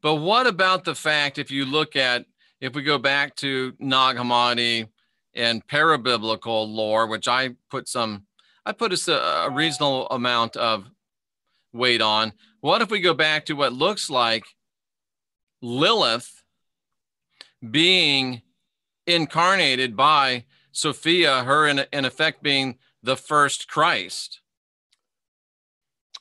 But what about the fact, if you look at if we go back to Nag Hammadi and parabiblical lore, which I put a reasonable amount of weight on. What if we go back to what looks like Lilith being incarnated by Sophia, her in effect being the first Christ?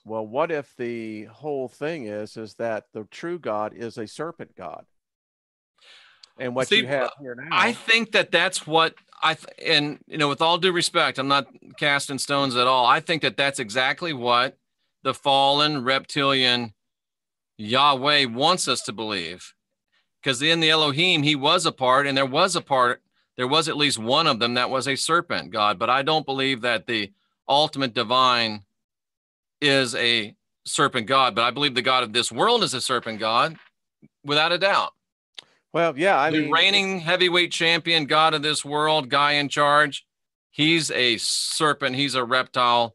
Well, what if the whole thing is that the true God is a serpent God? And what you have here now, I think that's what and with all due respect, I'm not casting stones at all. I think that's exactly what the fallen reptilian Yahweh wants us to believe. Because in the Elohim, he was a part, and there was at least one of them that was a serpent God. But I don't believe that the ultimate divine is a serpent God. But I believe the God of this world is a serpent God, without a doubt. Well, yeah, the reigning heavyweight champion, God of this world, guy in charge, he's a serpent. He's a reptile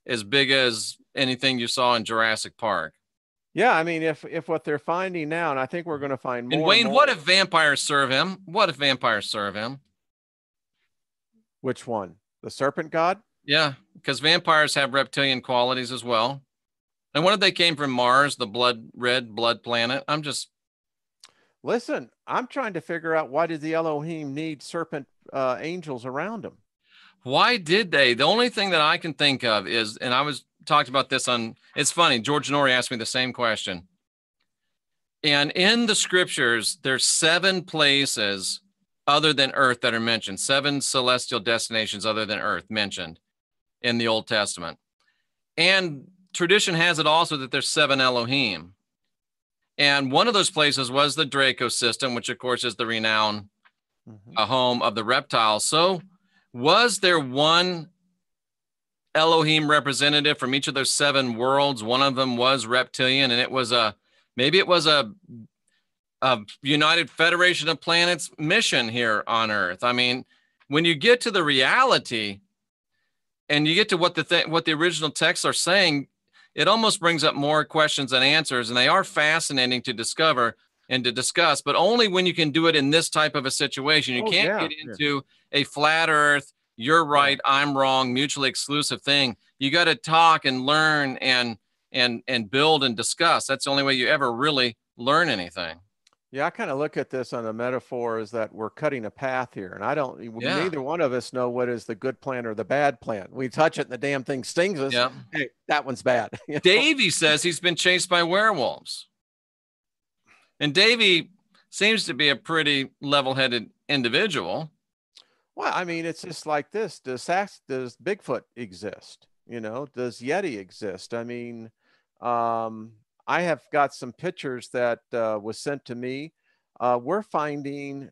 as big as anything you saw in Jurassic Park. Yeah, I mean, if what they're finding now, and I think we're going to find more. And Wayne, what if vampires serve him? What if vampires serve him? Which one? The serpent God? Yeah, because vampires have reptilian qualities as well. And what if they came from Mars, the red blood planet? Listen, I'm trying to figure out, why did the Elohim need serpent angels around them? Why did they? The only thing that I can think of is, and I was talked about this it's funny, George Norrie asked me the same question. And in the scriptures, there's 7 places other than Earth that are mentioned, 7 celestial destinations other than Earth mentioned in the Old Testament. And tradition has it also that there's 7 Elohim. And one of those places was the Draco system, which of course is the renowned home of the reptiles. So was there one Elohim representative from each of those 7 worlds? One of them was reptilian, and it was maybe it was a United Federation of Planets mission here on Earth. I mean, when you get to the reality and you get to what the original texts are saying, it almost brings up more questions than answers, and they are fascinating to discover and to discuss, but only when you can do it in this type of a situation. You can't get into a flat Earth, you're right, I'm wrong, mutually exclusive thing. You got to talk and learn and build and discuss. That's the only way you ever really learn anything. Yeah, I kind of look at this on a metaphor as that we're cutting a path here, and neither one of us know what is the good plan or the bad plan. We touch it and the damn thing stings us. Yeah. Hey, that one's bad. Davey says he's been chased by werewolves. And Davey seems to be a pretty level-headed individual. Well, I mean, it's just like this. Does Bigfoot exist? Does Yeti exist? I mean, I have got some pictures that was sent to me. We're finding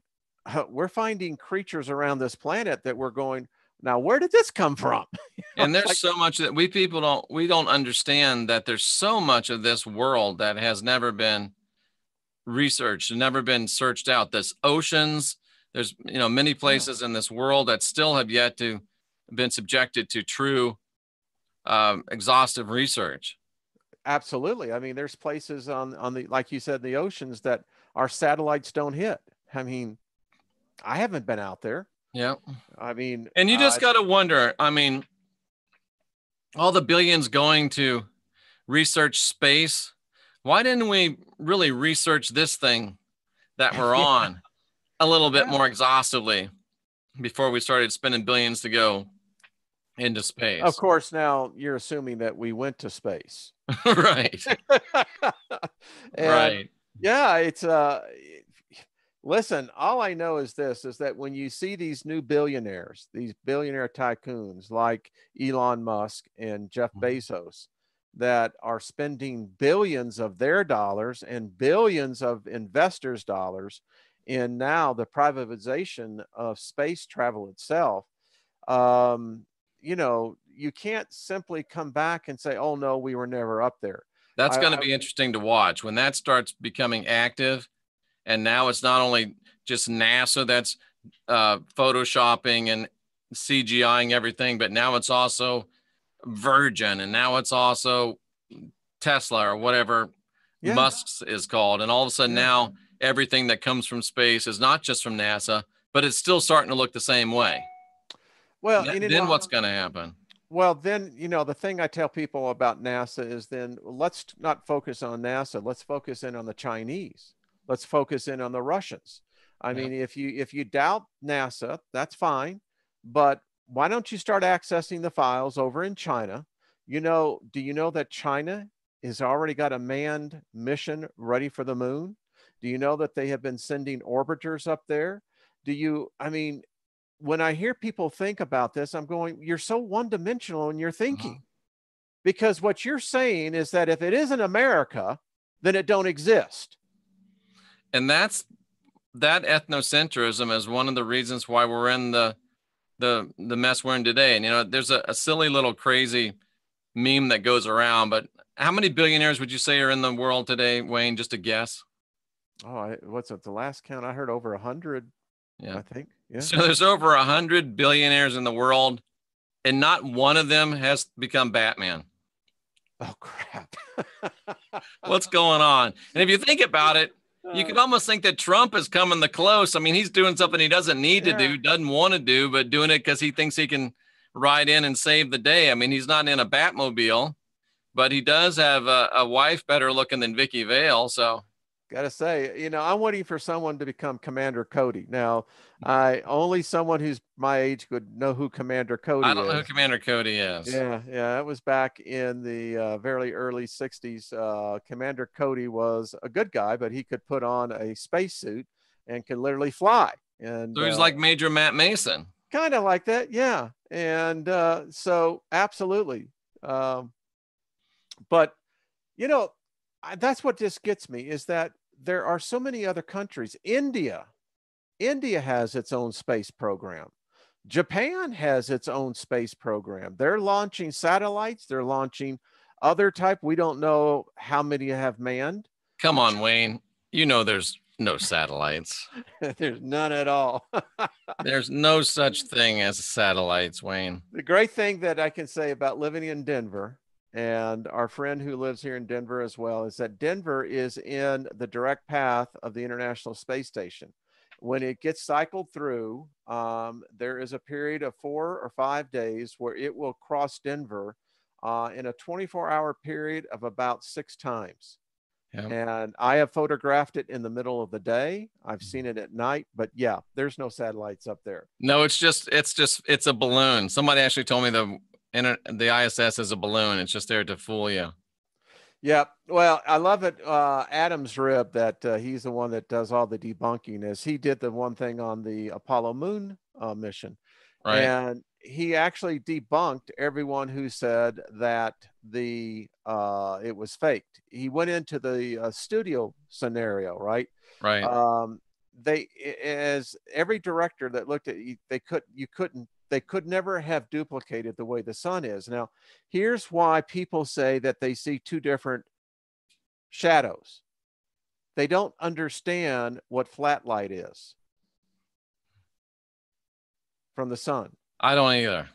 creatures around this planet that we're going, now where did this come from? And there's so much that we don't understand, that there's so much of this world that has never been researched and never been searched out. There's oceans, there's many places in this world that still have yet to been subjected to true exhaustive research. Absolutely. I mean, there's places on the, like you said, the oceans that our satellites don't hit. I mean, I haven't been out there. Yeah. I mean, and you just got to wonder, I mean, all the billions going to research space, why didn't we really research this thing that we're on a little bit more exhaustively before we started spending billions to go into space? Of course, now you're assuming that we went to space. Right. Right. Yeah, it's listen, all I know is this, is that when you see these new billionaires, these billionaire tycoons like Elon Musk and Jeff Bezos, that are spending billions of their dollars and billions of investors' dollars in now the privatization of space travel itself, you can't simply come back and say, oh no, we were never up there. That's going to be interesting to watch when that starts becoming active. And now it's not only just NASA that's photoshopping and CGIing everything, but now it's also Virgin, and now it's also Tesla or whatever Musk's is called. And all of a sudden now everything that comes from space is not just from NASA, but it's still starting to look the same way. Well, Then what's going to happen? Well, then, the thing I tell people about NASA is then let's not focus on NASA. Let's focus in on the Chinese. Let's focus in on the Russians. I mean, if you doubt NASA, that's fine, but why don't you start accessing the files over in China? Do you know that China has already got a manned mission ready for the moon? Do you know that they have been sending orbiters up there? When I hear people think about this, I'm going, you're so one-dimensional in your thinking. Because what you're saying is that if it isn't America, then it don't exist. And that ethnocentrism is one of the reasons why we're in the mess we're in today. And there's a silly little crazy meme that goes around, but how many billionaires would you say are in the world today, Wayne? Just a guess. Oh, what's it? The last count I heard, over 100. Yeah, I think. Yeah. So there's over 100 billionaires in the world, and not one of them has become Batman. Oh, crap. What's going on? And if you think about it, you could almost think that Trump is coming the close. I mean, he's doing something he doesn't need to do, doesn't want to do, but doing it because he thinks he can ride in and save the day. I mean, he's not in a Batmobile, but he does have a wife better looking than Vicky Vale. So gotta say, I'm waiting for someone to become Commander Cody. Now, only someone who's my age would know who Commander Cody is. I don't know who Commander Cody is. Yeah. That was back in the very early 60s. Commander Cody was a good guy, but he could put on a spacesuit and could literally fly. And so he's like Major Matt Mason. Kind of like that, yeah. And so absolutely. But, that's what just gets me, is that there are so many other countries. India has its own space program. Japan has its own space program. They're launching satellites. They're launching other type. We don't know how many have manned. Come on, Wayne. There's no satellites. There's none at all. There's no such thing as satellites, Wayne. The great thing that I can say about living in Denver, and our friend who lives here in Denver as well, is that Denver is in the direct path of the International Space Station. When it gets cycled through, there is a period of 4 or 5 days where it will cross Denver in a 24-hour period of about 6 times. Yep. And I have photographed it in the middle of the day. I've seen it at night, but yeah, there's no satellites up there. No, it's a balloon. Somebody actually told me the ISS is a balloon. It's just there to fool you. Yeah, well, I love it. Adam's rib, that he's the one that does all the debunking, is he did the one thing on the Apollo moon mission. Right. And he actually debunked everyone who said that it was faked. He went into the studio scenario, right? Right. As every director that looked at it, they could never have duplicated the way the sun is. Now, here's why people say that they see 2 different shadows. They don't understand what flat light is from the sun. I don't either.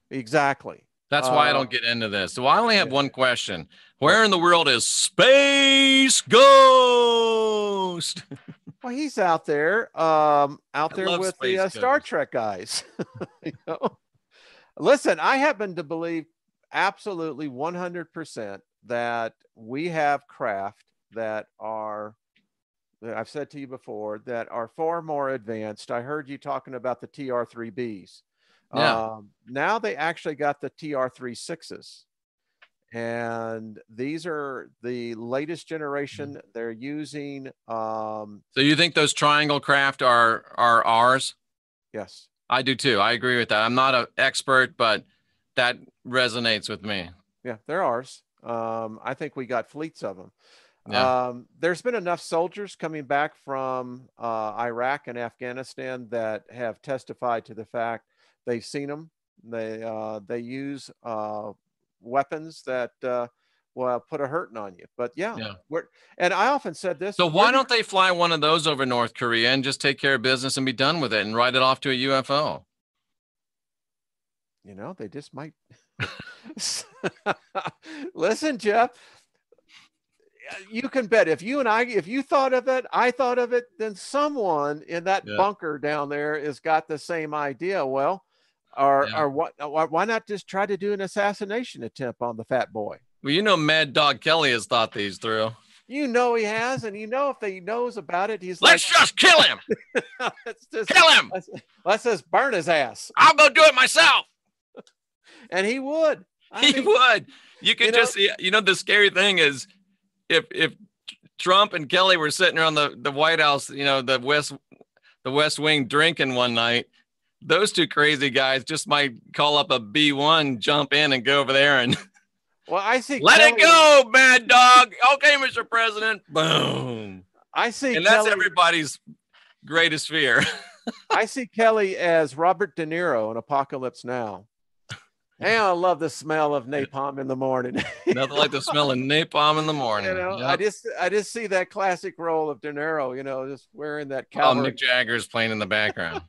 Exactly. That's why I don't get into this. So I only have one question. Where in the world is Space Ghost? Well, he's out there with the Star Trek guys. Listen, I happen to believe absolutely 100% that we have craft that I've said to you before, that are far more advanced. I heard you talking about the TR-3Bs. Yeah. Now they actually got the TR-36s. And these are the latest generation. They're using. So you think those triangle craft are ours? Yes, I do too. I agree with that. I'm not an expert, but that resonates with me. Yeah, they're ours. I think we got fleets of them. Yeah. There's been enough soldiers coming back from Iraq and Afghanistan that have testified to the fact they've seen them. They use weapons that will put a hurting on you. But yeah. And I often said this. So why don't they fly one of those over North Korea and just take care of business and be done with it and write it off to a UFO? They just might. Listen, Jeff, you can bet if you thought of it, I thought of it, then someone in that bunker down there has got the same idea. Well, or why not just try to do an assassination attempt on the fat boy? Well, you know, Mad Dog Kelly has thought these through. You know he has, and you know if he knows about it, he's let's just kill him. Let's just kill him. Let's just burn his ass. I'll go do it myself. And he would. He would. You could just see. You know, the scary thing is, if Trump and Kelly were sitting around the White House, you know, the West Wing drinking one night, those two crazy guys just might call up a B-1, jump in, and go over there and. Well, I see. Let it go, Mad Dog. Okay, Mr. President. Boom. I see. And that's everybody's greatest fear. I see Kelly as Robert De Niro in Apocalypse Now. Hey, I love the smell of napalm in the morning. Nothing like the smell of napalm in the morning. You know, I just see that classic role of De Niro, you know, just wearing that cowboy. Oh, Mick Jagger's playing in the background.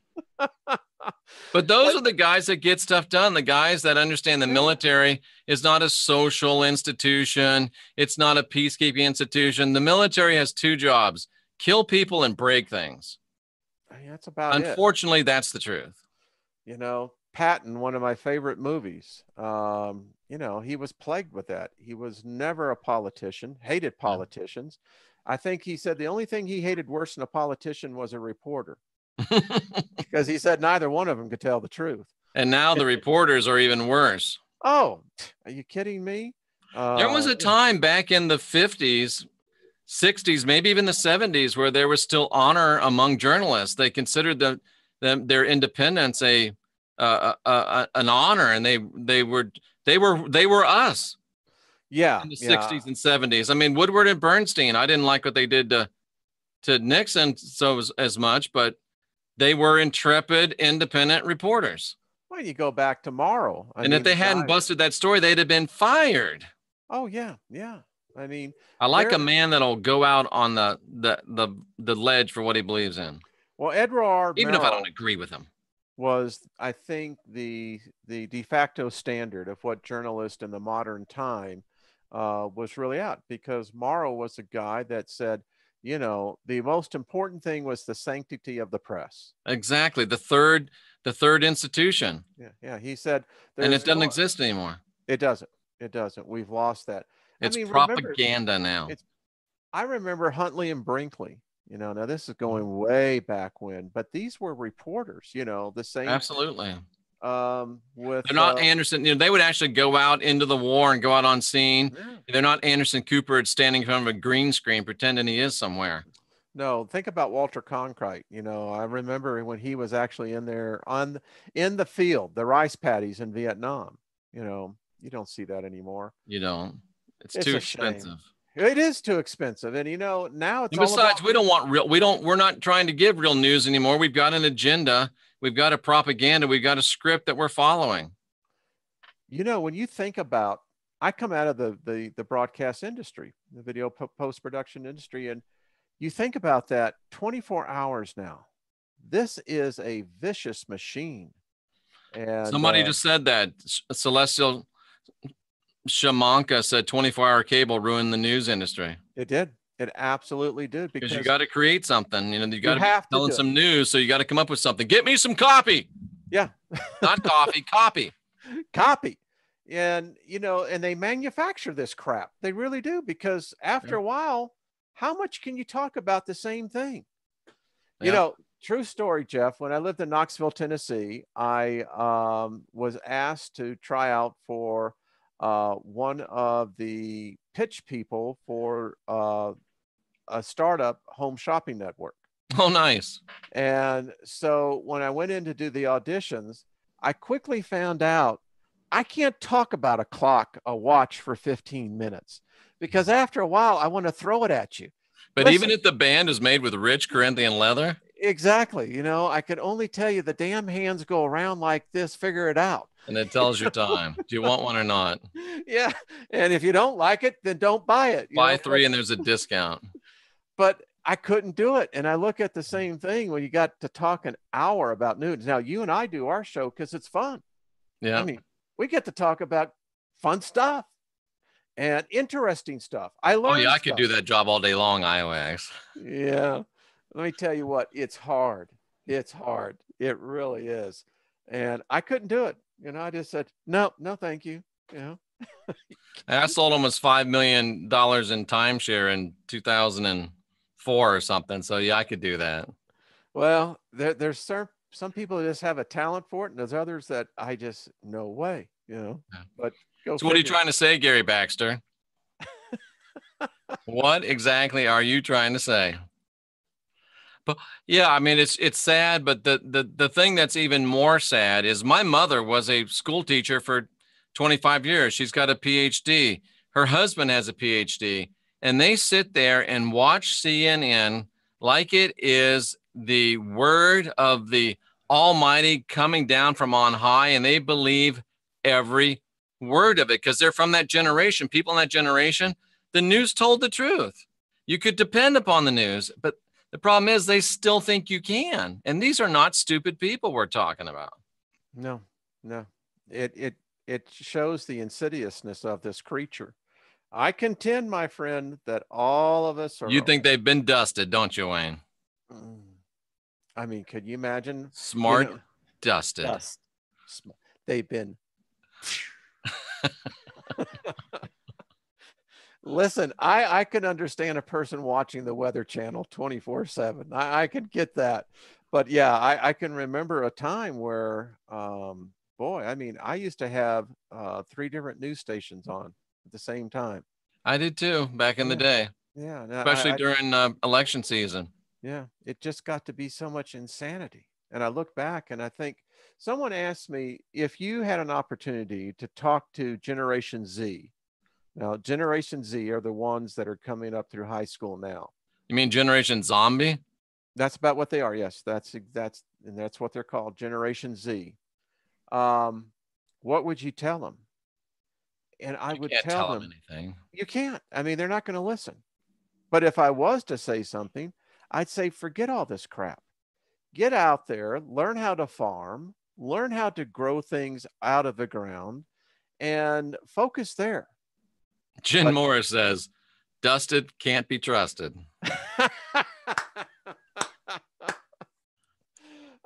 But those are the guys that get stuff done. The guys that understand the military is not a social institution. It's not a peacekeeping institution. The military has two jobs: kill people and break things. That's about it. Unfortunately, that's the truth. You know, Patton, one of my favorite movies, you know, he was plagued with that. He was never a politician, hated politicians. I think he said the only thing he hated worse than a politician was a reporter. Because he said neither one of them could tell the truth. And now the reporters are even worse. Oh, are you kidding me? There was a time back in the 50s, 60s, maybe even the 70s, where there was still honor among journalists. They considered their independence an honor, and they were us. Yeah, in the 60s and 70s. I mean, Woodward and Bernstein. I didn't like what they did to Nixon as much, but they were intrepid, independent reporters. Well, you go back tomorrow. And if they hadn't busted that story, they'd have been fired. Oh yeah, yeah. I mean, I like a man that'll go out on the ledge for what he believes in. Well, Edward, even if I don't agree with him, was, I think, the de facto standard of what journalists in the modern time was really out, because Morrow was a guy that said, you know, the most important thing was the sanctity of the press. Exactly. The third institution. Yeah. He said, and it doesn't exist anymore. It doesn't. We've lost that. It's propaganda now. I remember Huntley and Brinkley. You know, now this is going way back when, but these were reporters. You know, the same. Absolutely. They're not Anderson. You know, they would actually go out into the war and go out on scene. Yeah. They're not Anderson Cooper standing in front of a green screen pretending he is somewhere. No, think about Walter Cronkite. You know, I remember when he was actually in there in the field, the rice paddies in Vietnam. You know, you don't see that anymore. You don't. It's too expensive. It is too expensive, and you know now it's. And besides, we're not trying to give real news anymore. We've got an agenda. We've got a propaganda. We've got a script that we're following. You know, when you think about, I come out of the broadcast industry, the video post-production industry, and you think about that 24 hours now. This is a vicious machine. And somebody just said that. Celestial Shamanka said 24-hour cable ruined the news industry. It did. It absolutely did, because you got to create something. You know, you got to be telling some news, so you got to come up with something. Get me some copy. Yeah. Not coffee, copy. Copy. And, you know, and they manufacture this crap. They really do, because after a while, how much can you talk about the same thing? You know, true story, Jeff, when I lived in Knoxville, Tennessee, I was asked to try out for one of the pitch people for a startup home shopping network. Oh, nice. And so when I went in to do the auditions, I quickly found out I can't talk about a watch for 15 minutes, because after a while I want to throw it at you. But listen, even if the band is made with rich Corinthian leather. Exactly. You know, I could only tell you the damn hands go around like this, figure it out. And it tells your time. Do you want one or not? Yeah. And if you don't like it, then don't buy it. Buy three and there's a discount. But I couldn't do it. And I look at the same thing when you got to talk an hour about news. Now, you and I do our show because it's fun. Yeah. I mean, we get to talk about fun stuff. and interesting stuff. I Oh yeah, learned I could stuff. do that job all day long, IOX. Yeah. Let me tell you what, it's hard. It's hard. It really is. And I couldn't do it. I just said, no, no, thank you. I sold almost $5 million in timeshare in 2004 or something. So yeah, I could do that. Well, there's some people that just have a talent for it, and there's others that I just, no way, Yeah. but go So what are you figure. trying to say, Gary Baxter? What exactly are you trying to say? But yeah, I mean, it's sad, but the thing that's even more sad is my mother was a school teacher for 25 years. She's got a PhD. Her husband has a PhD, and they sit there and watch CNN like it is the word of the Almighty coming down from on high, and they believe every word of it because they're from that generation. People in that generation, the news told the truth. You could depend upon the news, but the problem is they still think you can. And these are not stupid people we're talking about. No, no. It shows the insidiousness of this creature. I contend, my friend, that all of us are. You think they've been dusted, don't you, Wayne? I mean, could you imagine? Smart, dusted. Dust. They've been. Listen, I can understand a person watching the Weather Channel 24/7. I could get that. But yeah, I can remember a time where, boy, I mean, I used to have 3 different news stations on at the same time. I did too, back in the day. Yeah. Especially during election season. Yeah. It just got to be so much insanity. And I look back and I think someone asked me, if you had an opportunity to talk to Generation Z. Now, Generation Z are the ones that are coming up through high school now. You mean Generation Zombie? That's about what they are. Yes, that's what they're called, Generation Z. What would you tell them? And I would tell them anything. You can't. I mean, they're not going to listen. But if I was to say something, I'd say, forget all this crap. Get out there, learn how to farm, learn how to grow things out of the ground, and focus there. Jen Morris says, dusted can't be trusted.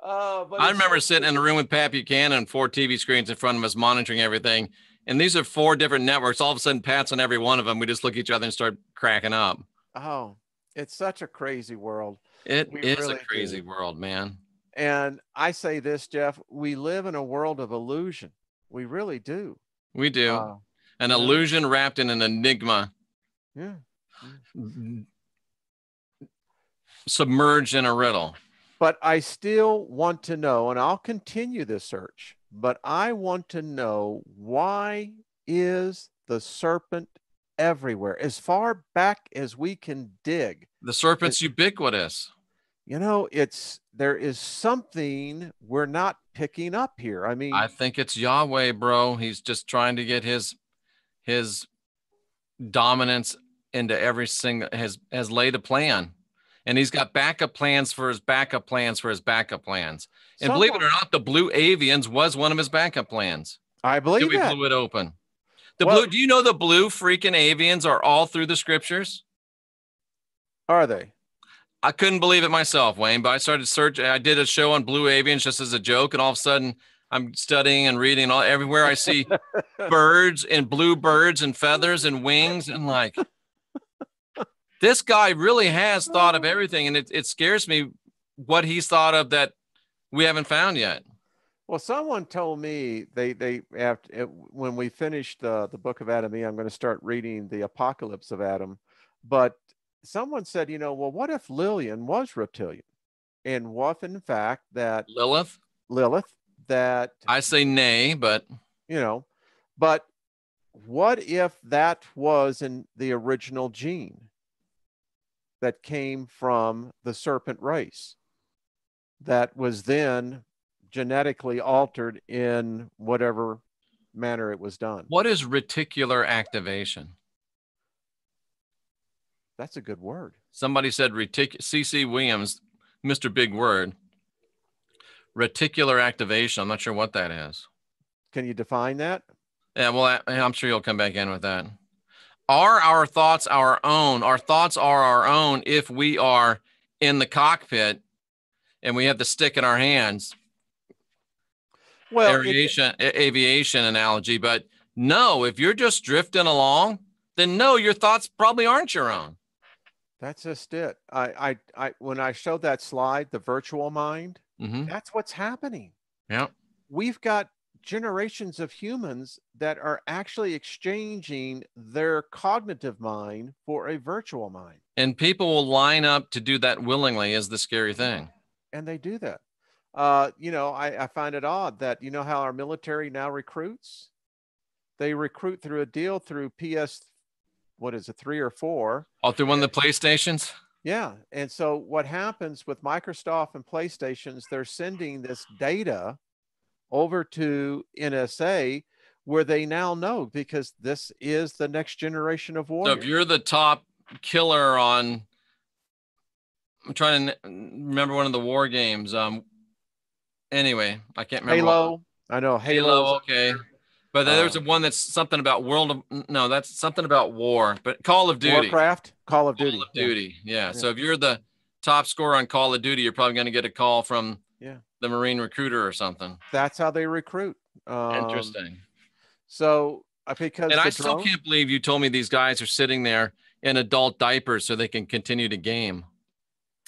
I remember sitting in a room with Pat Buchanan and 4 TV screens in front of us monitoring everything. And these are 4 different networks. All of a sudden, Pat's on every one of them. We just look at each other and start cracking up. Oh, it's such a crazy world. It is a crazy world, man. And I say this, Jeff, we live in a world of illusion. We really do. We do. An illusion wrapped in an enigma. Yeah. Submerged in a riddle. But I still want to know, and I'll continue this search, but I want to know, why is the serpent everywhere? As far back as we can dig. The serpent's ubiquitous. There is something we're not picking up here. I mean, I think it's Yahweh, bro. He's just trying to get his dominance into every single, has laid a plan. And he's got backup plans for his backup plans for his backup plans. And believe it or not, the blue avians was one of his backup plans. I believe that. We blew it open. Do you know the blue freaking avians are all through the scriptures? Are they? I couldn't believe it myself, Wayne, but I started searching. I did a show on blue avians just as a joke. And all of a sudden I'm studying and reading everywhere I see birds and blue birds and feathers and wings, and like, this guy really has thought of everything, and it scares me what he's thought of that we haven't found yet. Well, someone told me when we finished the book of Adam, I'm going to start reading the Apocalypse of Adam. But someone said, well, what if Lillian was reptilian? And what, in fact, that Lilith, that I say nay, but but what if that was in the original gene that came from the serpent race that was then genetically altered in whatever manner it was done? What is reticular activation? That's a good word. Somebody said C.C. Williams, Mr. Big Word. Reticular activation. I'm not sure what that is. Can you define that? Yeah, well, I'm sure you'll come back in with that. Are our thoughts our own? Our thoughts are our own if we are in the cockpit and we have the stick in our hands. Well, Aviation analogy, but no, if you're just drifting along, then no, your thoughts probably aren't your own. that's just it. When I showed that slide, the virtual mind, that's what's happening. Yeah. We've got generations of humans that are actually exchanging their cognitive mind for a virtual mind. And people will line up to do that willingly is the scary thing. And they do that. I find it odd that, how our military now recruits? They recruit through a deal through what is it, 3 or 4? Oh, through one of the PlayStations? Yeah. And so what happens with Microsoft and PlayStations, they're sending this data over to NSA where they now know, because this is the next generation of warriors. So if you're the top killer on, I'm trying to remember one of the war games. Anyway, I can't remember. Halo. I know Halo. Okay. But there's one that's something about that's something about war, but Call of Duty. Warcraft? Call of Duty. Call of Duty. Yeah. So if you're the top scorer on Call of Duty, you're probably going to get a call from the Marine recruiter or something. That's how they recruit. Interesting. So because I still can't believe you told me these guys are sitting there in adult diapers so they can continue to game.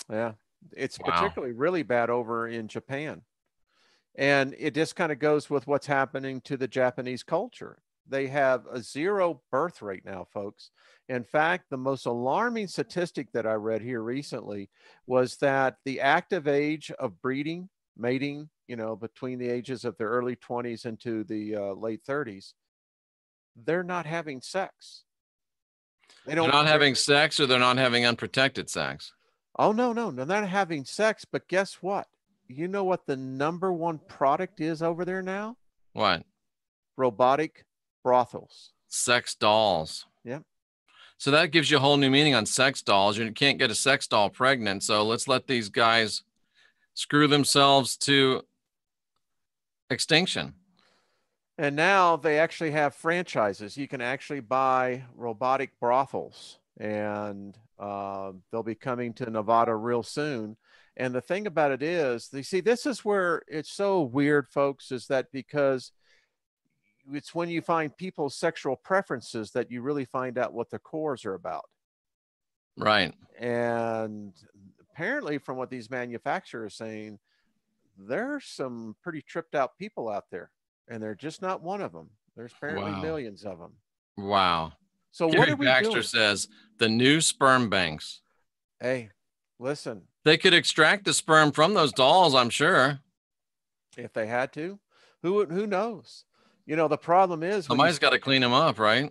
Yeah. It's particularly really bad over in Japan. And it just kind of goes with what's happening to the Japanese culture. They have a 0 birth rate now, folks. In fact, the most alarming statistic that I read here recently was that the active age of breeding, mating, between the ages of their early 20s into the late 30s, they're not having sex. They're not having sex, or they're not having unprotected sex? Oh, no, they're not having sex. But guess what? You know what the #1 product is over there now? What? Robotic brothels. Sex dolls. Yep. So that gives you a whole new meaning on sex dolls. You can't get a sex doll pregnant. So let's let these guys screw themselves to extinction. And now they actually have franchises. You can actually buy robotic brothels, and they'll be coming to Nevada real soon. And the thing about it is, you see, this is where it's so weird, folks, is that because it's when you find people's sexual preferences that you really find out what the cores are about. Right. And apparently, from what these manufacturers are saying, there's some pretty tripped out people out there, and they're just not one of them. There's apparently millions of them. Wow. So Gary what are we Baxter doing? says the new sperm banks. Hey, listen. They could extract the sperm from those dolls, I'm sure. If they had to. Who knows? The problem is somebody's got to clean them up, right?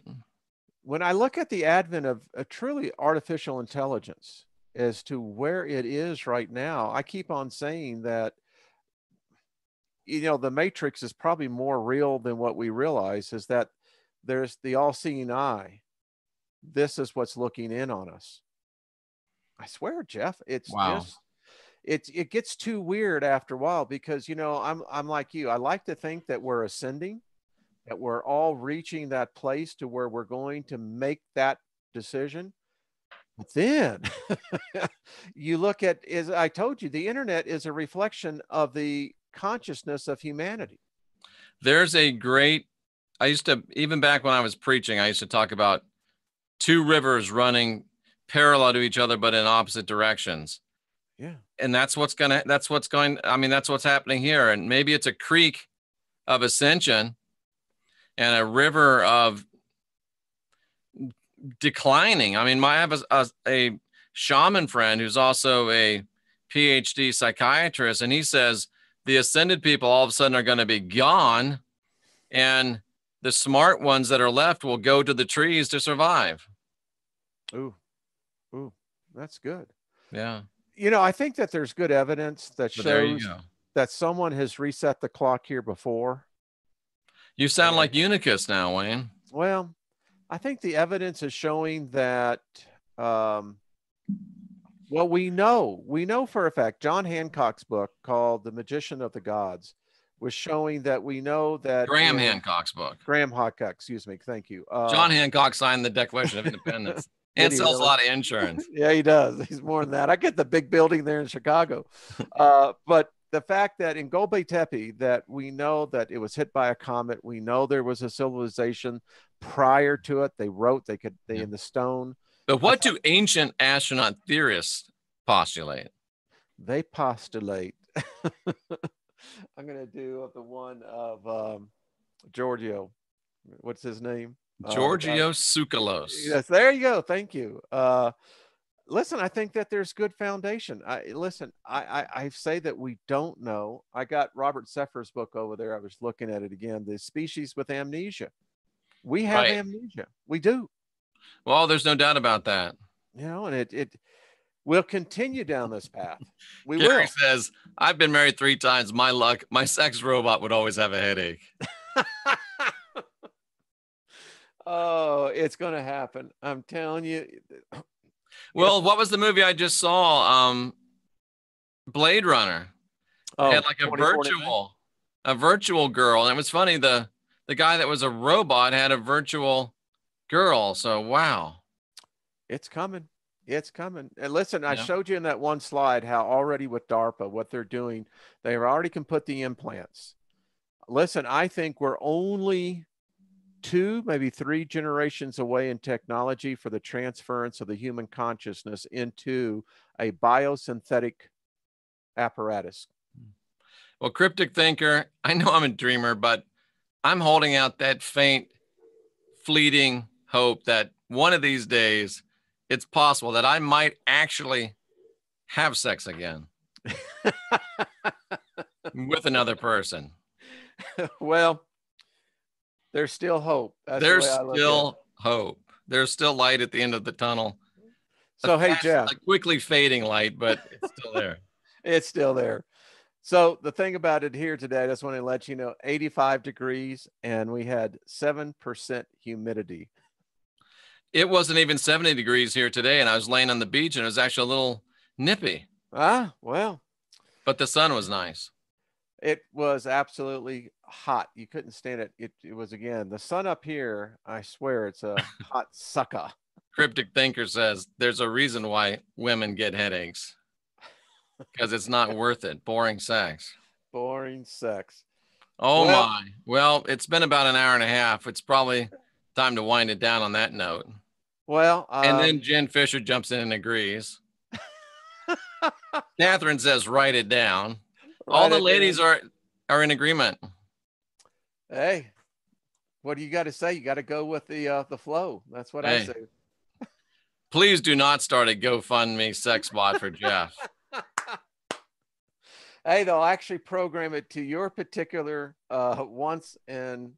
When I look at the advent of a truly artificial intelligence as to where it is right now, I keep on saying that, the Matrix is probably more real than what we realize, is that there's the all-seeing eye. This is what's looking in on us. I swear, Jeff, it's just, it gets too weird after a while, because, I'm like you. I like to think that we're ascending, that we're all reaching that place to where we're going to make that decision. But then you look at, as I told you, the internet is a reflection of the consciousness of humanity. There's a great, I used to, even back when I was preaching, I used to talk about 2 rivers running parallel to each other, but in opposite directions. Yeah. And that's what's happening here. And maybe it's a creek of ascension and a river of declining. I have a shaman friend who's also a PhD psychiatrist, and he says the ascended people all of a sudden are going to be gone, and the smart ones that are left will go to the trees to survive. Ooh, that's good. Yeah. I think that there's good evidence that shows that someone has reset the clock here before. You sound like Unicus now, Wayne. Well, I think the evidence is showing that, we know for a fact, John Hancock's book called The Magician of the Gods was showing that we know that Graham Hancock's book. Graham Hancock, excuse me, thank you. John Hancock signed the Declaration of Independence and sells really? a lot of insurance. Yeah, he does. He's more than that. I get the big building there in Chicago. But the fact that in Göbekli Tepe, that we know that it was hit by a comet, we know there was a civilization prior to it. They wrote, they in the stone. But what do ancient astronaut theorists postulate? They postulate. I'm going to do the one of Giorgio. What's his name? Giorgio Tsoukalos. Yes, there you go. Thank you. Listen, I think that there's good foundation. I say that we don't know. I got Robert Seffer's book over there. I was looking at it again. The Species with Amnesia. We have amnesia. We do. Well, there's no doubt about that. You know, and it we'll continue down this path. We Gary will. says, I've been married 3 times. My luck, my sex robot would always have a headache. Oh, it's going to happen. I'm telling you. Well, what was the movie I just saw? Blade Runner. It had like a virtual girl. And it was funny. The guy that was a robot had a virtual girl. So, wow. It's coming. It's coming. And listen, I showed you in that one slide how already with DARPA, what they're doing, they already can put the implants. Listen, I think we're only 2, maybe 3 generations away in technology for the transference of the human consciousness into a biosynthetic apparatus. Well, Cryptic Thinker, I know I'm a dreamer, but I'm holding out that faint, fleeting hope that one of these days it's possible that I might actually have sex again with another person. Well, there's still hope. There's still hope. There's still light at the end of the tunnel. So, hey, Jeff. A quickly fading light, but it's still there. It's still there. So the thing about it here today, I just want to let you know, 85 degrees and we had 7% humidity. It wasn't even 70 degrees here today, and I was laying on the beach, and it was actually a little nippy. Ah, well. But the sun was nice. It was absolutely hot. You couldn't stand it. It was, again, the sun up here, I swear it's a hot sucker. Cryptic Thinker says there's a reason why women get headaches. Because it's not worth it. Boring sex. Boring sex. Oh, well, my. Well, it's been about an hour and a half. It's probably time to wind it down on that note. Well, and then Jen Fisher jumps in and agrees. Catherine says, write it down. All the ladies are in agreement. Hey, what do you got to say? You got to go with the flow. That's what I say. Please do not start a GoFundMe sex bot for Jeff. Hey, they'll actually program it to your particular wants and,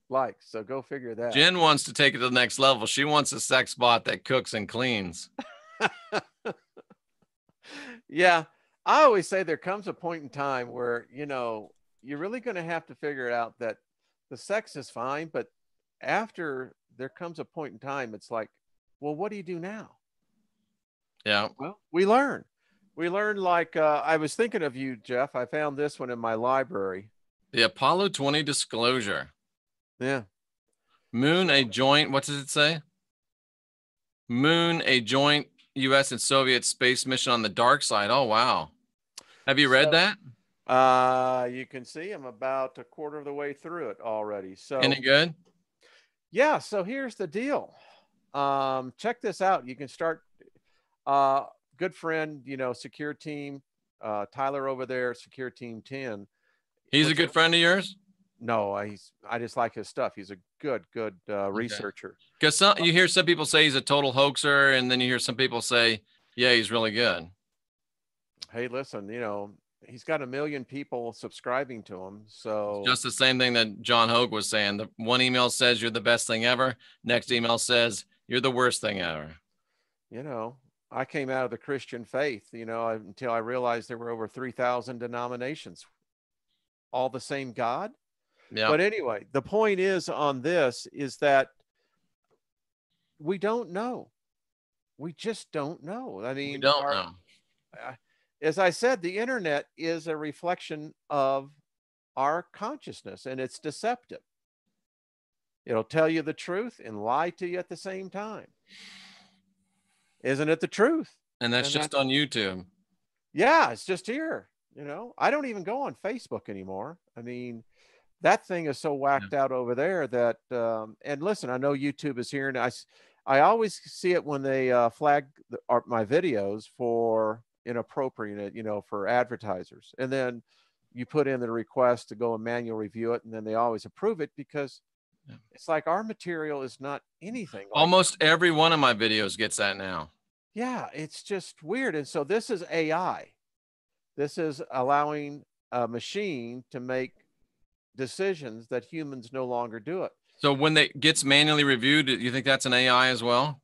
likes. So go figure that. Jen wants to take it to the next level. She wants a sex bot that cooks and cleans. Yeah. I always say there comes a point in time where, you're really going to have to figure out that the sex is fine. But after there comes a point in time, it's like, well, what do you do now? Yeah. Well, we learn. Like, I was thinking of you, Jeff. I found this one in my library. The Apollo 20 disclosure. Yeah. Moon, a joint, what does it say? Moon, a joint U.S. and Soviet space mission on the dark side. Oh, wow. Have you read that? You can see I'm about a quarter of the way through it already. So any good? Yeah. So here's the deal. Check this out. You can start, good friend, Secure Team, Tyler over there, Secure Team 10. He's a good friend of yours? No, I just like his stuff. He's a good researcher. Because you hear some people say he's a total hoaxer, and then you hear some people say, yeah, he's really good. Hey, listen, he's got 1 million people subscribing to him. So it's just the same thing that John Hogue was saying. The one email says you're the best thing ever. Next email says you're the worst thing ever. I came out of the Christian faith, until I realized there were over 3,000 denominations, all the same God. Yeah. But anyway, the point is on this is that we don't know. We just don't know. I mean, we don't know. as I said, the internet is a reflection of our consciousness, and it's deceptive. It'll tell you the truth and lie to you at the same time. Isn't it the truth? And that's just on YouTube. Yeah, it's just here. I don't even go on Facebook anymore. I mean, that thing is so whacked out over there that, and listen, I know YouTube is here, and I always see it when they flag my videos for inappropriate, for advertisers. And then you put in the request to go and manual review it, and then they always approve it because it's like our material is not anything. Almost every one of my videos gets that now. Yeah, it's just weird. And so this is AI. This is allowing a machine to make decisions that humans no longer do it. So when it gets manually reviewed, do you think that's an AI as well?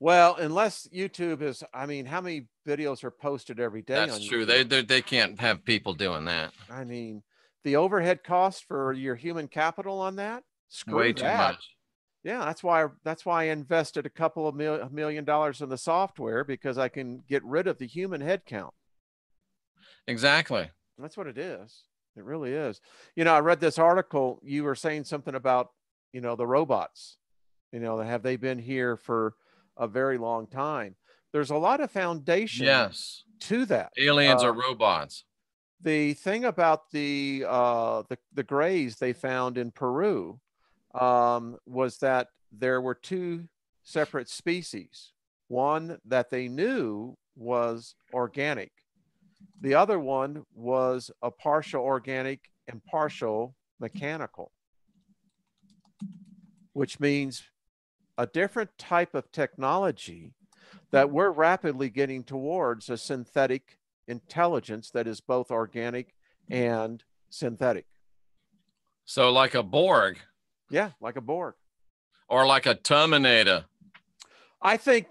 Well, unless YouTube is, I mean, how many videos are posted every day? That's true. They can't have people doing that. I mean, the overhead cost for your human capital on that, screw way that. Too much. Yeah, that's why I invested a couple of $1 million in the software, because I can get rid of the human head count. Exactly. That's what it is. It really is. I read this article. You were saying something about, the robots. Have they been here for a very long time? There's a lot of foundation to that. Aliens are robots. The thing about the grays they found in Peru was that there were two separate species. One that they knew was organic. The other one was a partial organic and partial mechanical, which means a different type of technology that we're rapidly getting towards, a synthetic intelligence that is both organic and synthetic. So like a Borg. Yeah, like a Borg. Or like a Terminator. I think,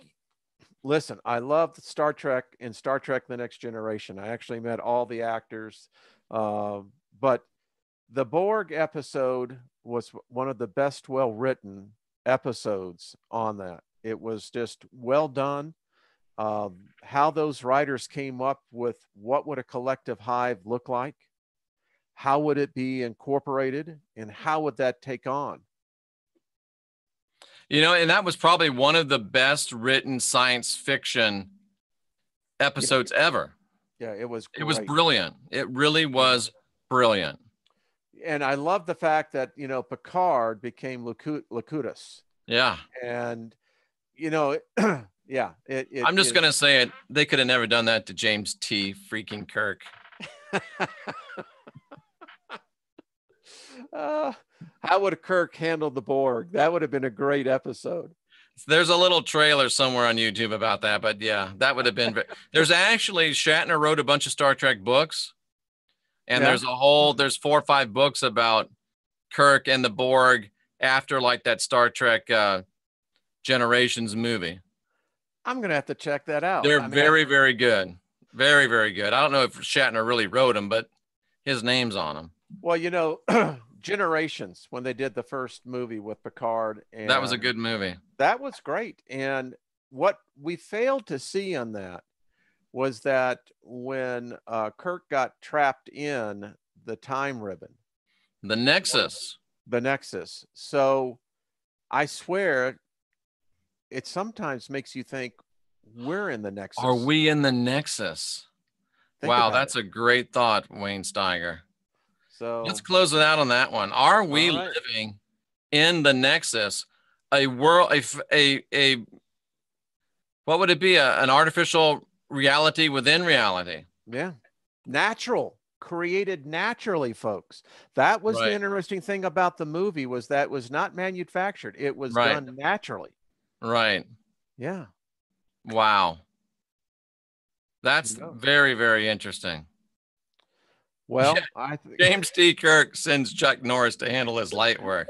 listen, I love Star Trek and Star Trek The Next Generation. I actually met all the actors. But the Borg episode was one of the best well-written episodes on that. It was just well done. How those writers came up with what would a collective hive look like? How would it be incorporated? And how would that take on? And that was probably one of the best written science fiction episodes ever. Yeah, it was great. It was brilliant. It really was brilliant. And I love the fact that, Picard became Locutus. Yeah. And, yeah. I'm just going to say it. They could have never done that to James T. freaking Kirk. How would Kirk handle the Borg? That would have been a great episode. There's a little trailer somewhere on YouTube about that, but yeah, that would have been. There's actually, Shatner wrote a bunch of Star Trek books, and there's 4 or 5 books about Kirk and the Borg after like that Star Trek Generations movie. I'm going to have to check that out. They're very, very good. Very, very good. I don't know if Shatner really wrote them, but his name's on them. Well, Generations, when they did the first movie with Picard. And that was a good movie. That was great. And what we failed to see on that was that when Kirk got trapped in the time ribbon. The Nexus. So I swear, it sometimes makes you think, we're in the Nexus. Are we in the Nexus? Wow, that's a great thought, Wayne Steiger. So let's close it out on that one. Are we living in the Nexus? A world, what would it be? An artificial reality within reality? Yeah. Natural, created naturally, folks. That was the interesting thing about the movie, was that it was not manufactured. It was done naturally. Right. Yeah. Wow. That's very, very interesting. Well, James T. Kirk sends Chuck Norris to handle his light work.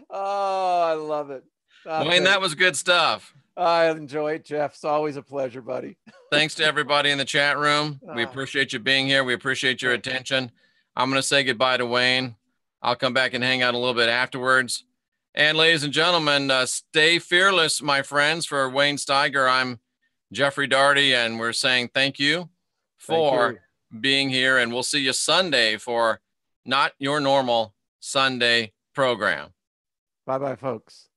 Oh, I love it. Wayne, that was good stuff. I enjoy it, Jeff. It's always a pleasure, buddy. Thanks to everybody in the chat room. We appreciate you being here. We appreciate your attention. I'm going to say goodbye to Wayne. I'll come back and hang out a little bit afterwards. And ladies and gentlemen, stay fearless, my friends. For Wayne Steiger, I'm Jeffrey Daugherty, and we're saying thank you for being here. And we'll see you Sunday for Not Your Normal Sunday program. Bye-bye, folks.